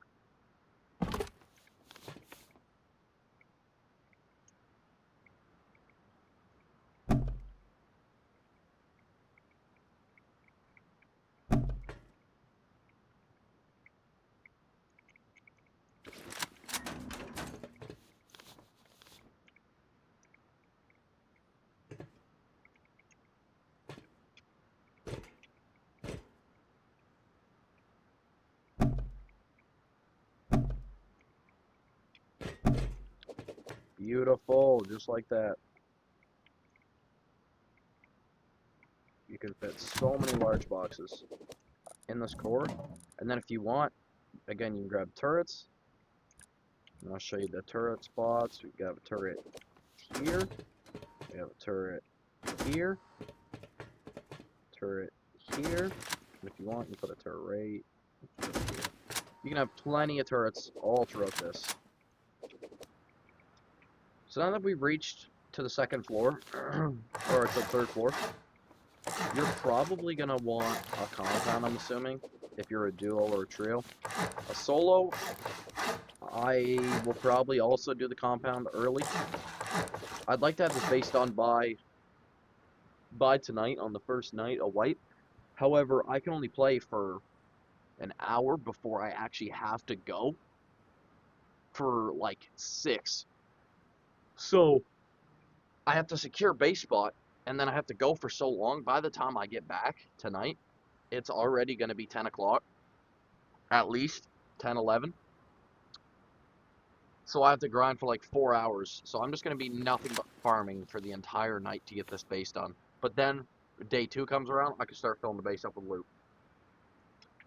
Beautiful, just like that. You can fit so many large boxes in this core. And then if you want, again, you can grab turrets. And I'll show you the turret spots. We got a turret here. We have a turret here. Turret here. And if you want, you put a turret right here. You can have plenty of turrets all throughout this. So now that we've reached to the second floor, or to the third floor, you're probably going to want a compound, I'm assuming, if you're a duo or a trio. A solo, I will probably also do the compound early. I'd like to have this base done by tonight on the first night, a wipe. However, I can only play for an hour before I actually have to go for like 6. So I have to secure base spot, and then I have to go for so long. By the time I get back tonight, it's already going to be 10 o'clock, at least 10, 11. So I have to grind for like 4 hours. So I'm just going to be nothing but farming for the entire night to get this base done. But then day 2 comes around, I can start filling the base up with loot.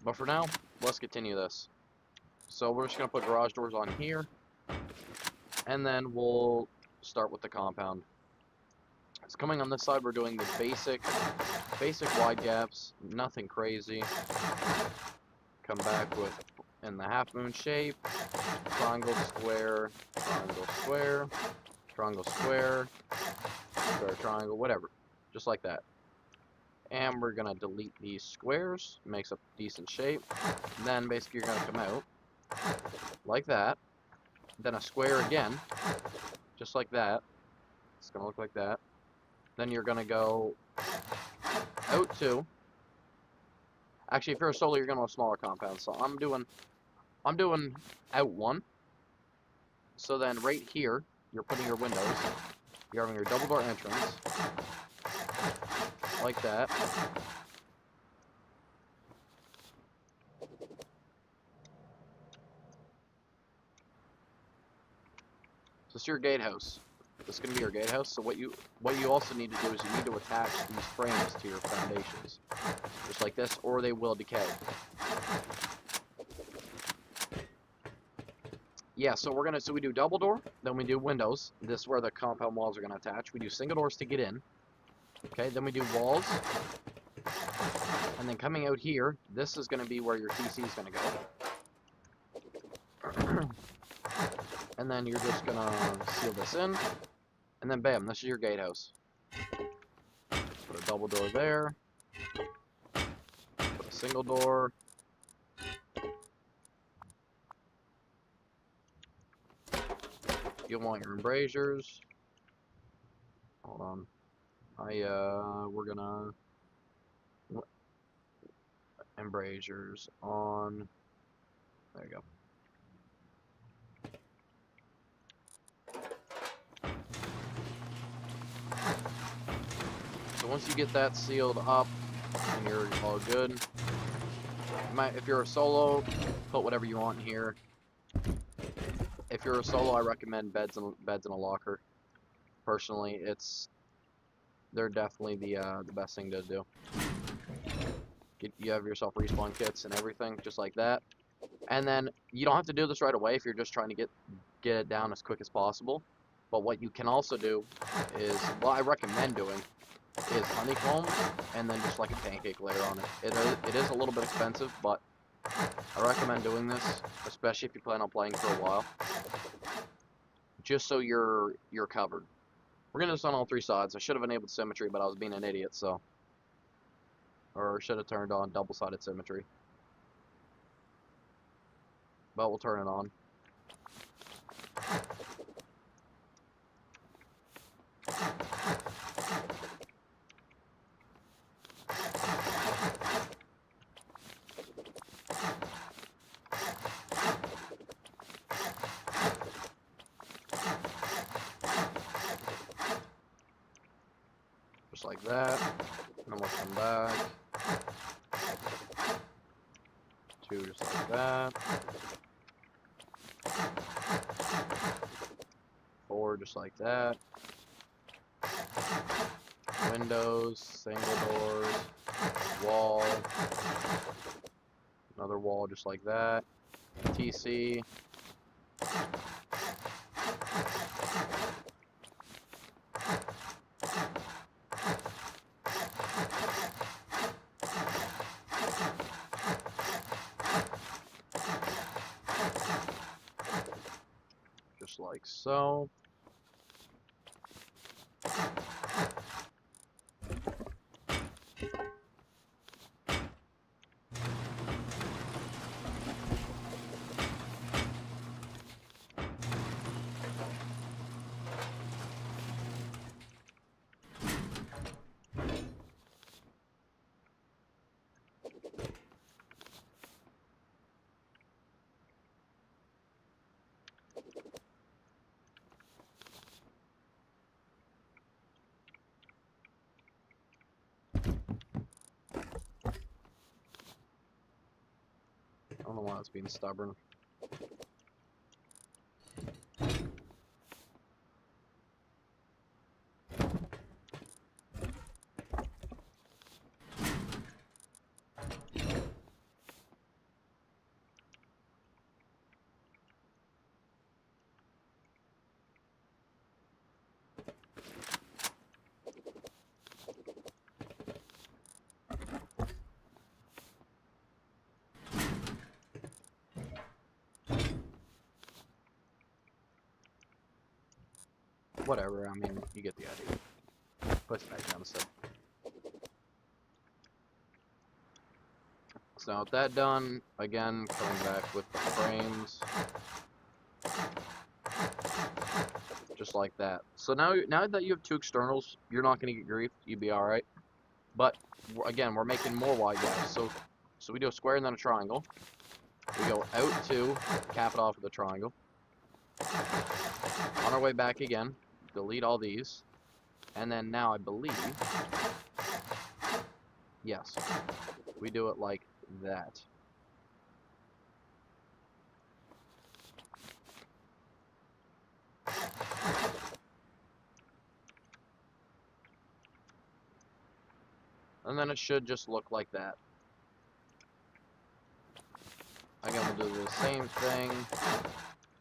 But for now, let's continue this. So we're just going to put garage doors on here, and then we'll start with the compound. So coming on this side, we're doing the basic wide gaps, nothing crazy. Come back with in the half moon shape, triangle, square, triangle, square, triangle, square, square, triangle, whatever, just like that. And we're gonna delete these squares, makes a decent shape. And then basically you're gonna come out like that, then a square again, just like that. It's gonna look like that. Then you're gonna go out 2. Actually, if you're a solo, you're gonna have a smaller compound. So I'm doing out 1. So then right here, you're putting your windows. You're having your double door entrance, like that. So this is your gatehouse. This is going to be your gatehouse. So what you also need to do is you need to attach these frames to your foundations, just like this, or they will decay. Yeah, so we do double door, then we do windows. This is where the compound walls are going to attach. We do single doors to get in. Okay, then we do walls. And then coming out here, this is going to be where your TC is going to go. And then you're just going to seal this in. And then bam, this is your gatehouse. Put a double door there. Put a single door. You want your embrasures. Hold on. We're gonna embrasures on. There you go. So once you get that sealed up and you're all good, if you're a solo, put whatever you want in here. If you're a solo, I recommend beds in a locker. Personally, they're definitely the best thing to do. You have yourself respawn kits and everything, just like that. And then you don't have to do this right away if you're just trying to get it down as quick as possible. But what you can also do is, what I recommend doing, is honeycomb and then just like a pancake layer on it. It is a little bit expensive, but I recommend doing this, especially if you plan on playing for a while, just so you're covered. We're gonna do this on all 3 sides. I should have enabled symmetry, but I was being an idiot, so. Or should have turned on double-sided symmetry. But we'll turn it on. Just like that. And then we'll come back. 2 just like that. 4 just like that. Windows, single doors, wall, another wall just like that. TC. Just like so. I don't know why it's being stubborn. Whatever, I mean, you get the idea. Push it back down a step. So now with that done, again, coming back with the frames. Just like that. So now that you have 2 externals, you're not going to get griefed. You'd be alright. But, again, we're making more wide gaps. So we do a square and then a triangle. We go out 2, cap it off with a triangle. On our way back again, delete all these. And then now I believe, yes, we do it like that. And then it should just look like that. Again, we'll do the same thing.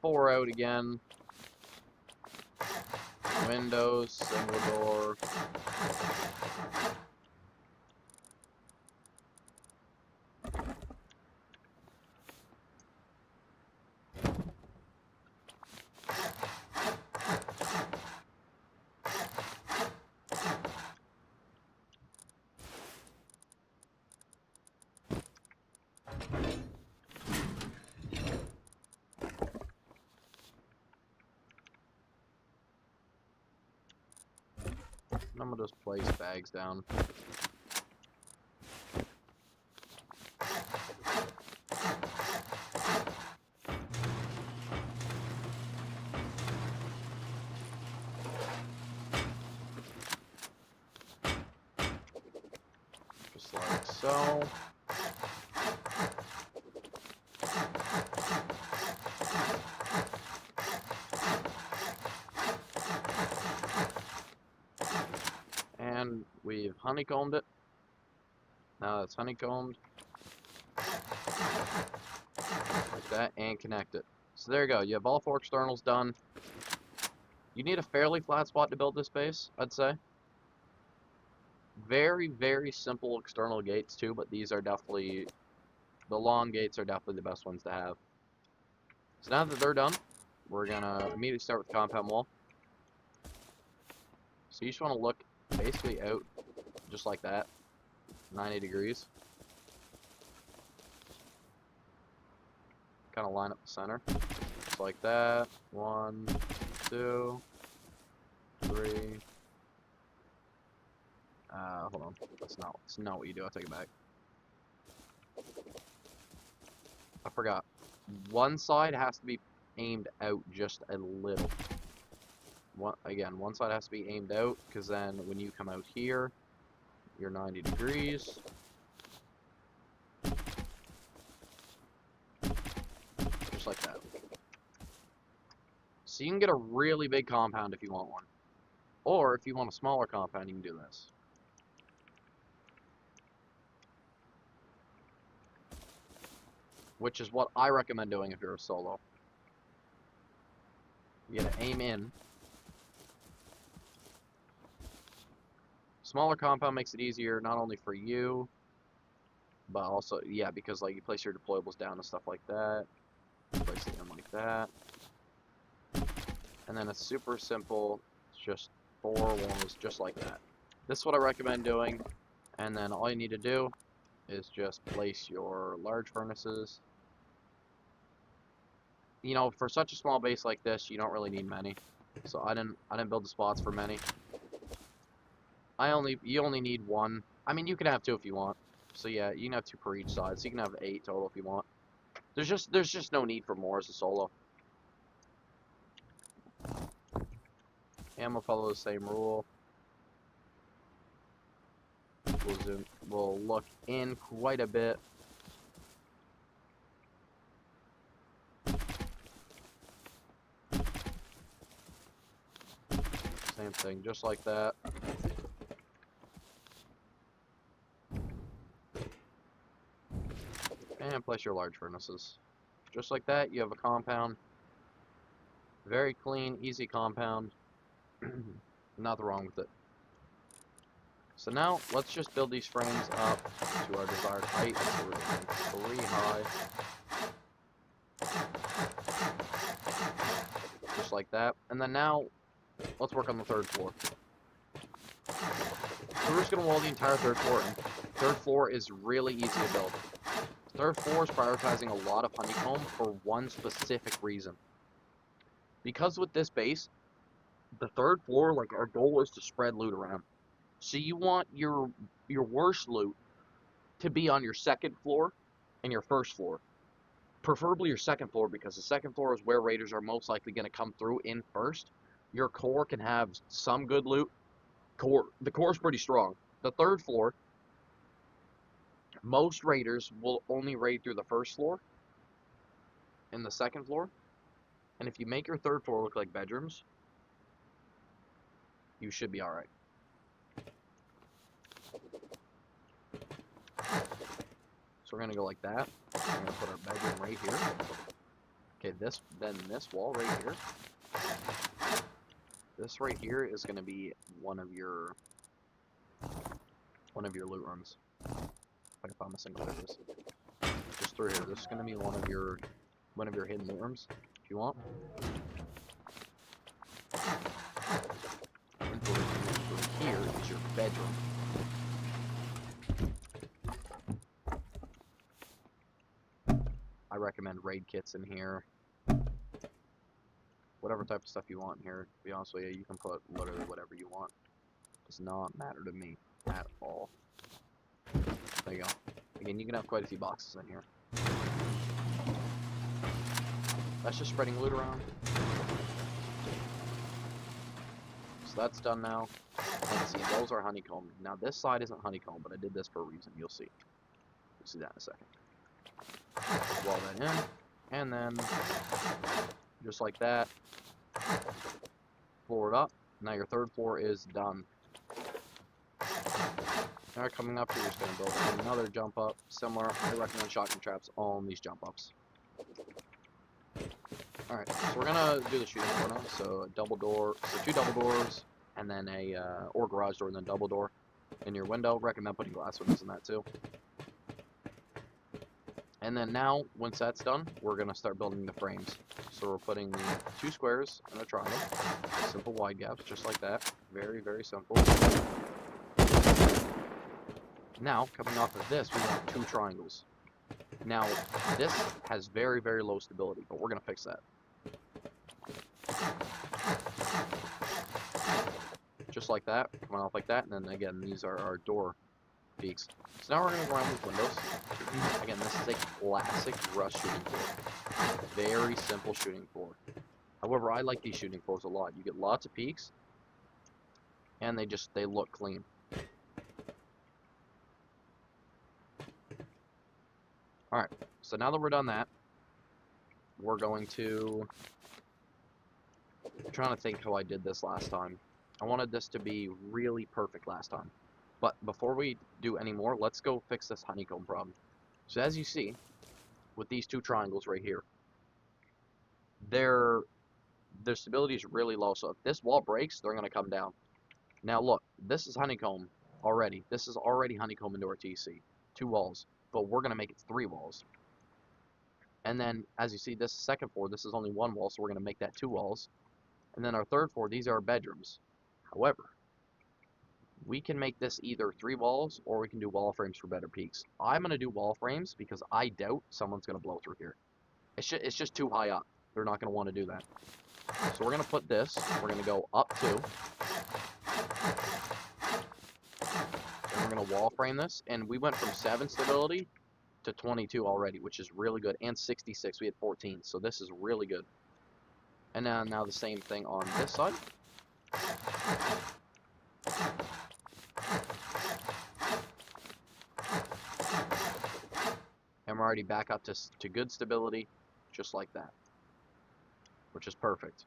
4 out again. Windows, single door. I'm gonna just place bags down. Just like so. And we've honeycombed it. Now it's honeycombed. Like that, and connect it. So there you go. You have all 4 externals done. You need a fairly flat spot to build this base, I'd say. Very, very simple external gates too, but these are definitely The long gates are definitely the best ones to have. So now that they're done, we're gonna immediately start with the compound wall. So you just want to look basically out just like that, 90 degrees. Kind of line up the center, just like that. 1, 2, 3. Hold on. That's not what you do. I take it back. I forgot. One side has to be aimed out just a little. One side has to be aimed out, because then when you come out here, you're 90 degrees. Just like that. So you can get a really big compound if you want one. Or if you want a smaller compound, you can do this. Which is what I recommend doing if you're a solo. You gotta aim in. Smaller compound makes it easier, not only for you, but also, yeah, because like you place your deployables down and stuff like that. Place it in like that. And then it's super simple. It's just 4 walls, just like that. This is what I recommend doing. And then all you need to do is just place your large furnaces. You know, for such a small base like this, you don't really need many. So I didn't build the spots for many. You only need 1. I mean, you can have 2 if you want. So yeah, you can have 2 per each side. So you can have 8 total if you want. There's just no need for more as a solo. And we'll follow the same rule. We'll look in quite a bit. Same thing, just like that. And place your large furnaces. Just like that, you have a compound. Very clean, easy compound. Nothing wrong with it. So now, let's just build these frames up to our desired height. So we're doing 3 high. Just like that. And then now, let's work on the 3rd floor. So we're just going to wall the entire 3rd floor in. 3rd floor is really easy to build. 3rd floor is prioritizing a lot of honeycomb for one specific reason. Because with this base, the 3rd floor, like, our goal is to spread loot around. So you want your worst loot to be on your 2nd floor and your 1st floor. Preferably your 2nd floor, because the 2nd floor is where raiders are most likely going to come through in first. Your core can have some good loot. The core is pretty strong. The 3rd floor, most raiders will only raid through the 1st floor and the 2nd floor. And if you make your 3rd floor look like bedrooms, you should be alright. So we're going to go like that. We're going to put our bedroom right here. Okay, this wall right here. This right here is going to be one of your loot rooms. If I can find the single digits. Just through here. This is going to be one of your hidden loot rooms, if you want. And through here is your bedroom. I recommend raid kits in here. Whatever type of stuff you want in here. To be honest with you, you can put literally whatever you want. Does not matter to me at all. There you go. Again, you can have quite a few boxes in here. That's just spreading loot around. So that's done now. Let's see, those are honeycomb. Now this side isn't honeycomb, but I did this for a reason. You'll see. You'll see that in a second. Wall that in, and then just like that, floor it up. Now your 3rd floor is done. Now coming up, you're just going to build another jump up. Similar, I recommend shotgun traps on these jump ups. Alright, so we're going to do the shooting door now. So 2 double doors, and then or garage door, and then double door in your window. Recommend putting glass windows in that too. And then now, once that's done, we're going to start building the frames. So we're putting the 2 squares in a triangle, simple wide gaps, just like that. Very, very simple. Now, coming off of this, we want 2 triangles. Now, this has very, very low stability, but we're going to fix that. Just like that, coming off like that, and then again, these are our door peaks. So now we're going to go around with windows. Again, this is a classic Rust shooting floor. Very simple shooting floor. However, I like these shooting floors a lot. You get lots of peaks, and they look clean. Alright, so now that we're done that, we're going to... I'm trying to think how I did this last time. I wanted this to be really perfect last time. But before we do any more, let's go fix this honeycomb problem. So as you see, with these 2 triangles right here, their stability is really low. So if this wall breaks, they're going to come down. Now look, this is honeycomb already. This is already honeycomb into our TC. 2 walls. But we're going to make it 3 walls. And then, as you see, this second floor, this is only 1 wall, so we're going to make that 2 walls. And then our third floor, these are our bedrooms. However, we can make this either 3 walls, or we can do wall frames for better peaks. I'm going to do wall frames because I doubt someone's going to blow through here. It's just too high up. They're not going to want to do that. So we're going to put this, we're going to go up 2. And we're going to wall frame this, and we went from 7 stability to 22 already, which is really good, and 66, we had 14, so this is really good. And now the same thing on this side. And we're already back up to good stability, just like that, which is perfect.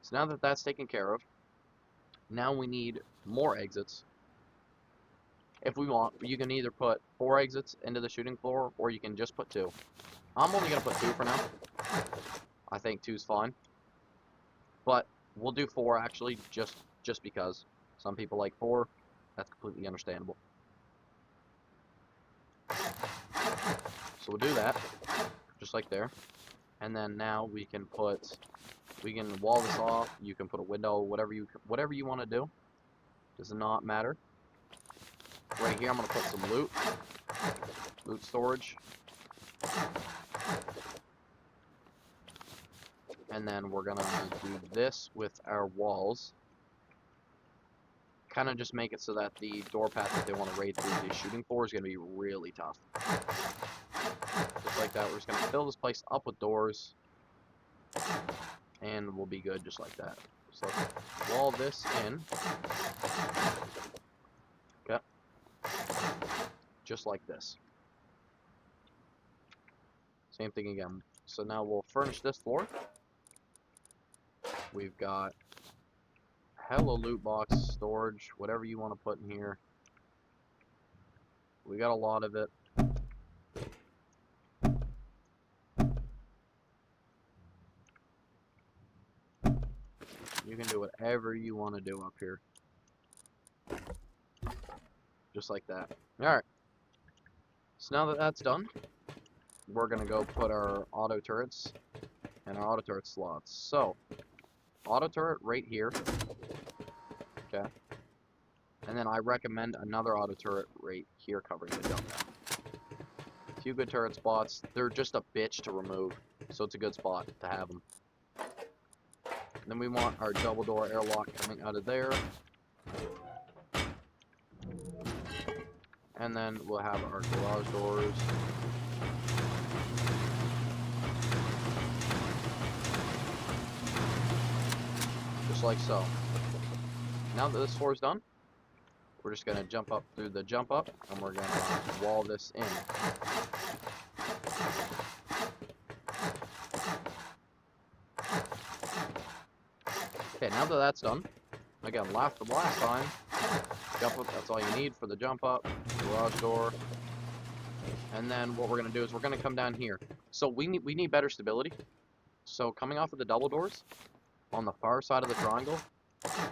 So now that that's taken care of, now we need more exits. If we want, you can either put 4 exits into the shooting floor, or you can just put 2. I'm only going to put 2 for now. I think 2's fine. But we'll do 4 actually, just because. Some people like 4. That's completely understandable. So we'll do that, just like there. And then now we can wall this off. You can put a window, whatever you want to do. Does not matter. Right here, I'm going to put some loot storage. And then we're going to do this with our walls. Kind of just make it so that the door path that they want to raid through the shooting floor is going to be really tough. Just like that, we're just going to fill this place up with doors. And we'll be good just like that. So let's wall this in. Okay. Just like this. Same thing again. So now we'll furnish this floor. We've got hella loot box, storage, whatever you want to put in here. We got a lot of it. You can do whatever you want to do up here. Just like that. Alright. So now that that's done, we're going to go put our auto turrets and our auto turret slots. So, auto turret right here. Okay. And then I recommend another auto turret right here covering the dump down. A few good turret spots. They're just a bitch to remove, so it's a good spot to have them. And then we want our double door airlock coming out of there. And then we'll have our garage doors. Just like so. Now that this floor is done, we're just going to jump up through the jump up, and we're going to wall this in. Okay, now that that's done, again, last time, jump up, that's all you need for the jump up, garage door, and then what we're going to do is we're going to come down here. So we need better stability. So coming off of the double doors, on the far side of the triangle,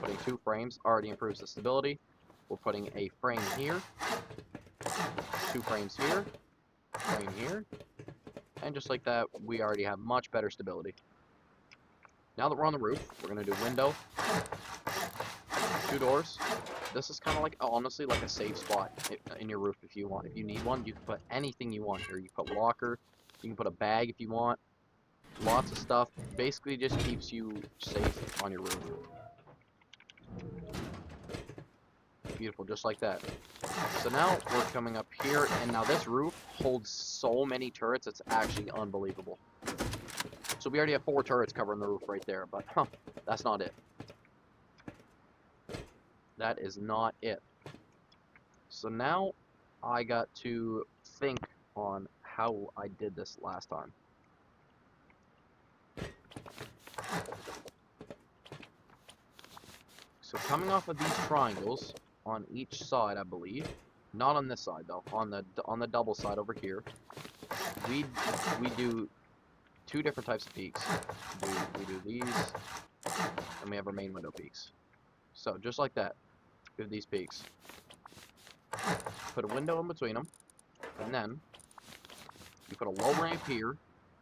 putting 2 frames already improves the stability. We're putting a frame here, 2 frames here, frame here, And just like that, we already have much better stability. Now that we're on the roof, we're going to do window, 2 doors. This is kind of like, honestly, like a safe spot in your roof if you want. If you need one, you can put anything you want here. You can put locker, you can put a bag if you want. Lots of stuff. Basically just keeps you safe on your roof. Beautiful, just like that. So now we're coming up here, and now this roof holds so many turrets, it's actually unbelievable. So we already have 4 turrets covering the roof right there, but that's not it. That is not it. So now I got to think on how I did this last time. So coming off of these triangles on each side, I believe, not on this side though, on the double side over here, we do 2 different types of peaks. We do these, and we have our main window peaks. So just like that, we have these peaks. Put a window in between them, and then you put a low ramp here,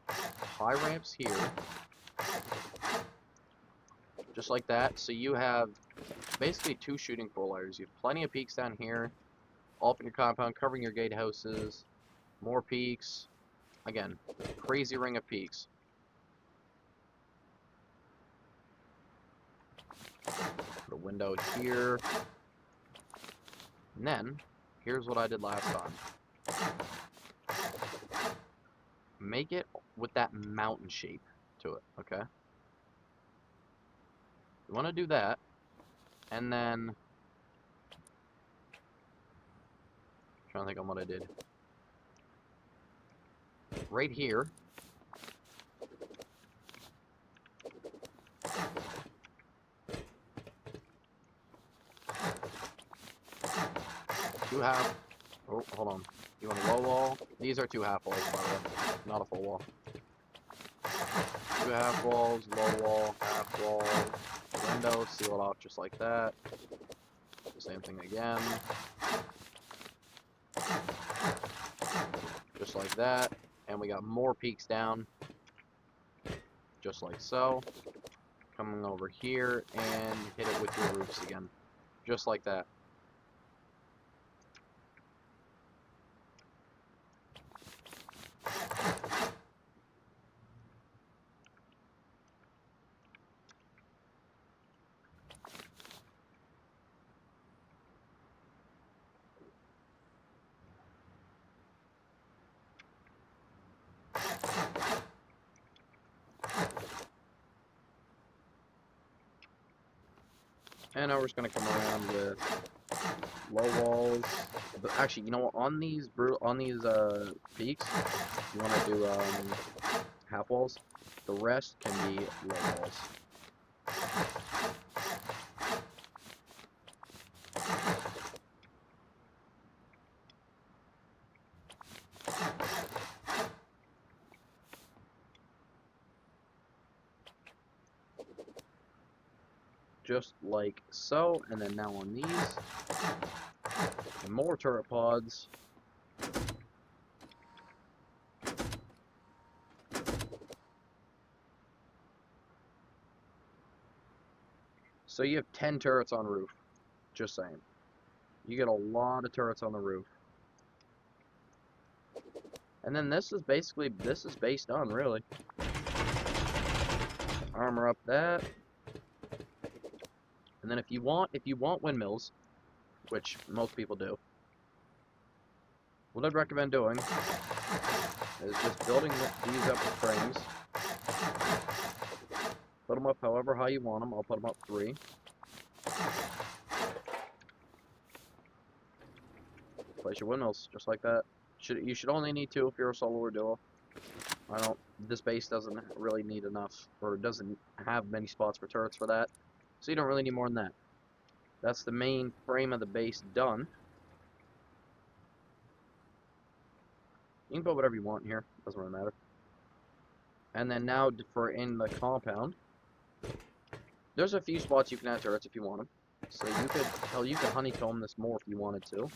high ramps here, just like that. So you have basically 2 shooting full layers. You have plenty of peaks down here, all up in your compound, covering your gatehouses, more peaks. Again, crazy ring of peaks. Put a window here. And then, here's what I did last time. Make it with that mountain shape to it, okay? You want to do that, and then... I'm trying to think on what I did. Right here, two half. Oh, hold on. You want a low wall? These are 2 half walls, by the way, not a full wall. 2 half walls, low wall, half wall, window, seal it off just like that. Same thing again. Just like that. And we got more peaks down, just like so. Coming over here and hit it with your roofs again, just like that. And now we're just gonna come around with low walls. But actually, you know what? On these peaks, you want to do half walls. The rest can be low walls. Just like so, and then now on these, and more turret pods. So you have 10 turrets on roof, just saying. You get a lot of turrets on the roof. And then this is based on, really. Armor up that. And then if you want windmills, which most people do, what I'd recommend doing is just building these up with frames. Put them up however high you want them. I'll put them up 3. Place your windmills just like that. You should only need 2 if you're a solo or duo. This base doesn't really need enough, or doesn't have many spots for turrets for that. So you don't really need more than that. That's the main frame of the base done. You can put whatever you want in here. Doesn't really matter. And then now for in the compound, there's a few spots you can add turrets if you want them. So you could honeycomb this more if you wanted to.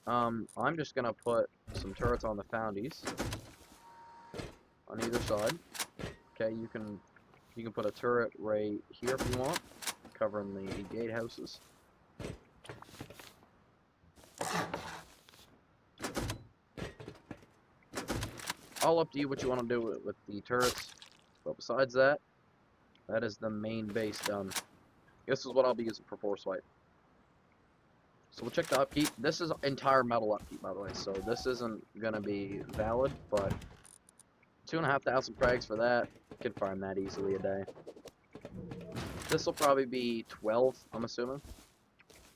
I'm just gonna put some turrets on the foundies. on either side. Okay, you can put a turret right here if you want, covering the gatehouses. All up to you what you want to do with the turrets. But besides that, that is the main base done. This is what I'll be using for Force Fight. So we'll check the upkeep. This is entire metal upkeep, by the way, so this isn't going to be valid, but 2,500 frags for that. Can farm that easily a day. This will probably be 12, I'm assuming.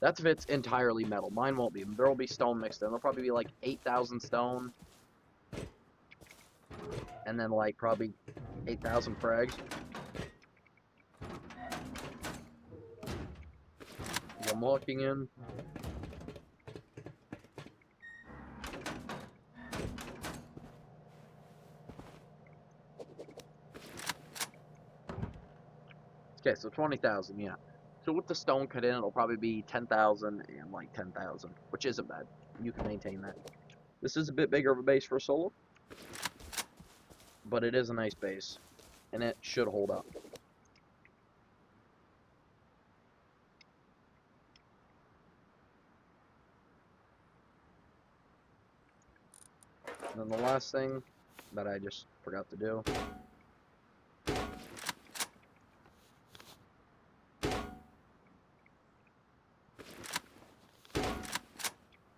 That's if it's entirely metal. Mine won't be. There will be stone mixed in. There'll probably be like 8,000 stone. And then like probably 8,000 frags. I'm looking in. Okay, so 20,000, yeah. So with the stone cut in, it'll probably be 10,000 and like 10,000, which isn't bad. You can maintain that. This is a bit bigger of a base for a solo, but it is a nice base, and it should hold up. And then the last thing that I just forgot to do.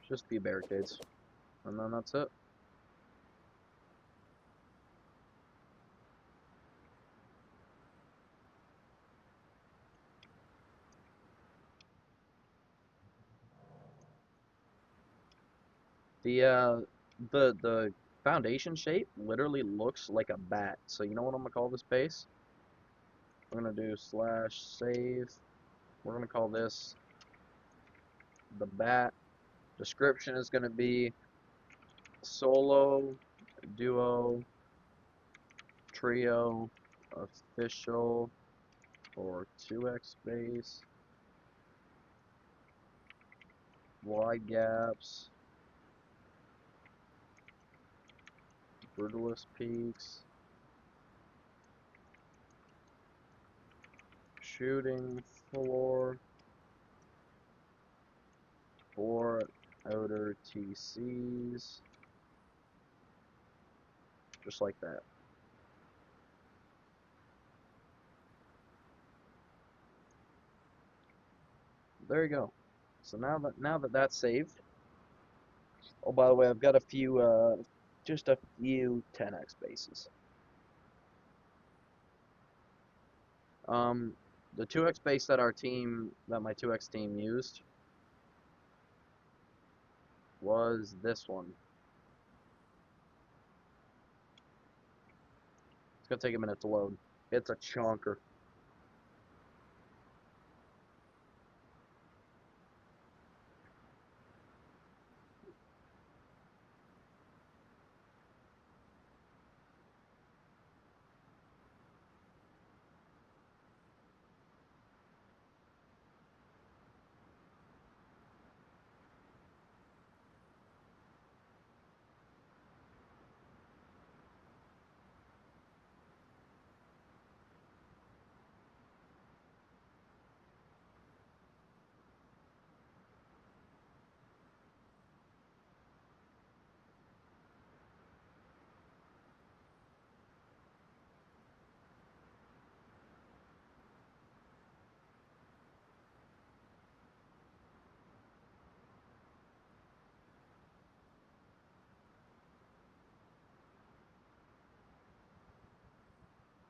Just be barricades. And then that's it. The foundation shape literally looks like a bat. So you know what I'm gonna call this base? We're gonna do /save. We're gonna call this the bat. Description is gonna be solo, duo, trio, official, or 2x base, wide gaps, brutalist peaks, shooting floor, 4 outer TCs, just like that. There you go. So now that that's saved. Oh, by the way, I've got a few, just a few 10x bases. The 2x base that my 2x team used was this one. It's gonna take a minute to load. It's a chonker.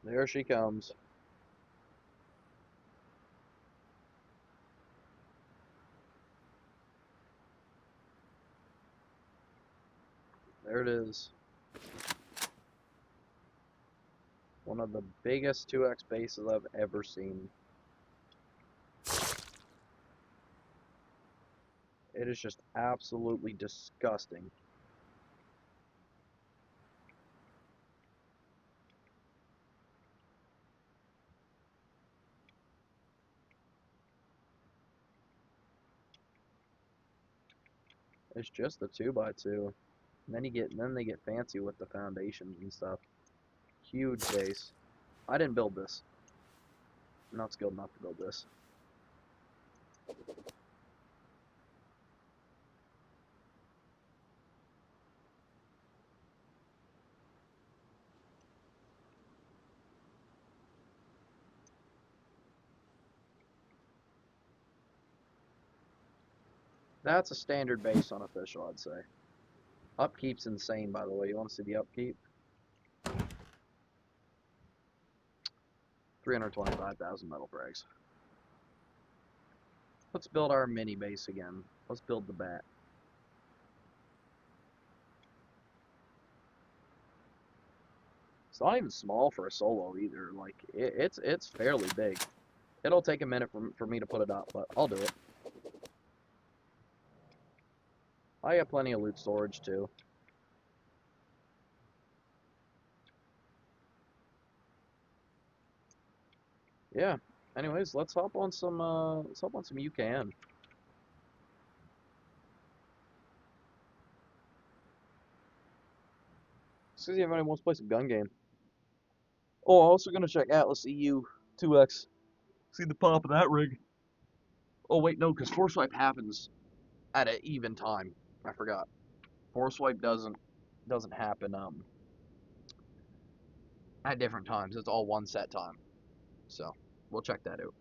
There she comes. There it is. One of the biggest 2x bases I've ever seen. It is just absolutely disgusting. It's just a 2x2. And then they get fancy with the foundations and stuff. Huge base. I didn't build this. I'm not skilled enough to build this. That's a standard base on official, I'd say. Upkeep's insane, by the way. You want to see the upkeep? 325,000 metal frags. Let's build our mini base again. Let's build the bat. It's not even small for a solo either. Like it's fairly big. It'll take a minute for me to put it up, but I'll do it. I got plenty of loot storage too. Yeah. Anyways, let's hop on some UKN. See if anybody wants to play some gun game. Oh, I'm also gonna check Atlas EU 2X. See the pop of that rig. Oh wait, no, because Force Swipe happens at an even time. I forgot. Force Swipe doesn't happen at different times. It's all one set time. So we'll check that out.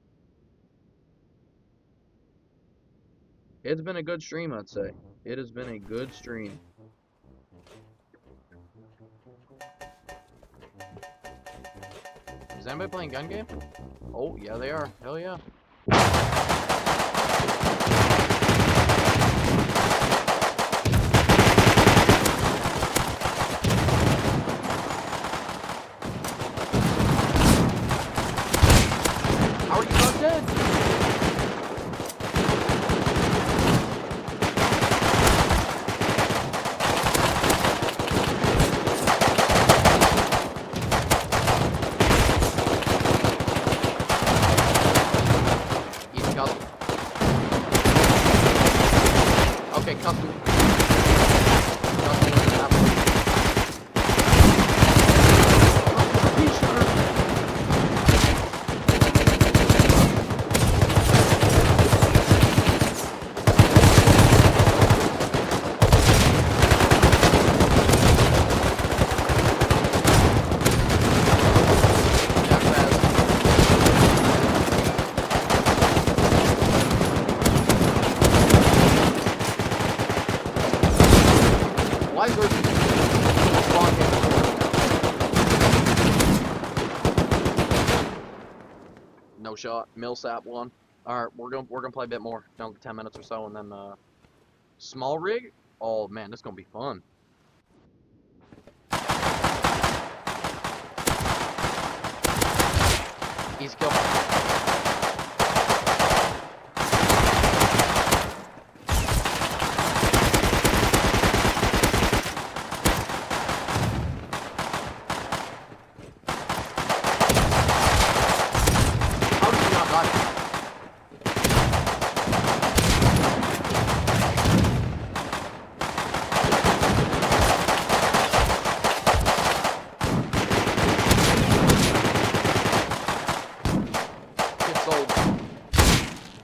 It's been a good stream, I'd say. It has been a good stream. Is anybody playing gun game? Oh, yeah, they are. Hell yeah. How are you not dead? Okay, custom. No shot. Millsap one. All right, we're gonna play a bit more, down to 10 minutes or so, and then small rig. Oh man, this is gonna be fun. Easy kill.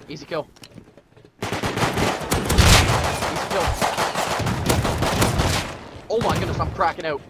Easy kill. Easy kill. Oh my goodness, I'm cracking out.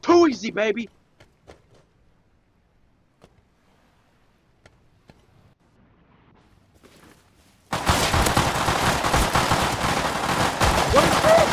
Too easy, baby. What is this?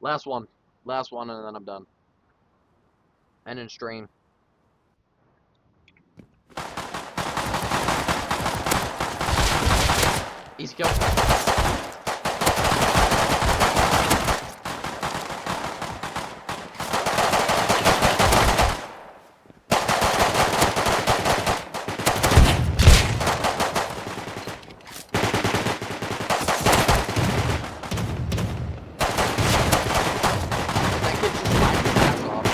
Last one. Last one, and then I'm done. And then stream. Easy kill. That kid just whacked his ass off.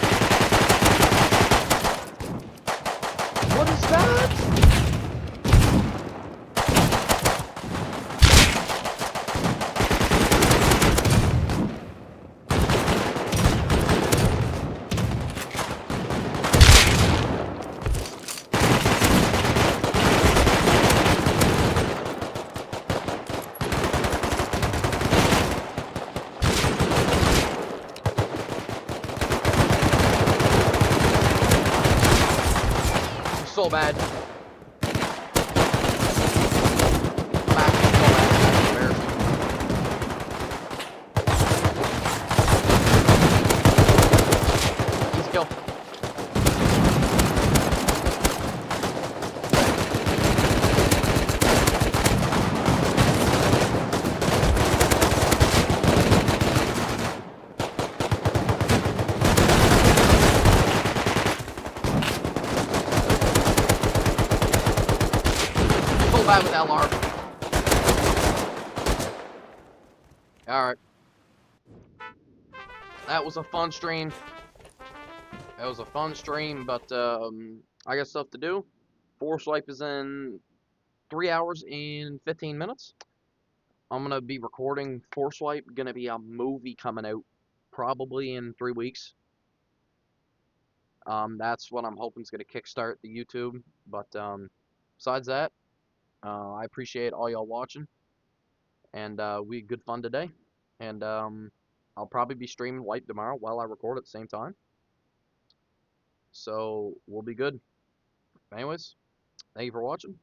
What is that? So bad. Back so bad. That's embarrassing. Easy kill. So bad with LR. Alright. That was a fun stream. That was a fun stream, but I got stuff to do. Force Wipe is in 3 hours and 15 minutes. I'm gonna be recording Force Wipe. Gonna be a movie coming out probably in 3 weeks. That's what I'm hoping is gonna kickstart the YouTube. But besides that, I appreciate all y'all watching, and we had good fun today. And I'll probably be streaming Wipe tomorrow while I record at the same time. So we'll be good. Anyways, thank you for watching.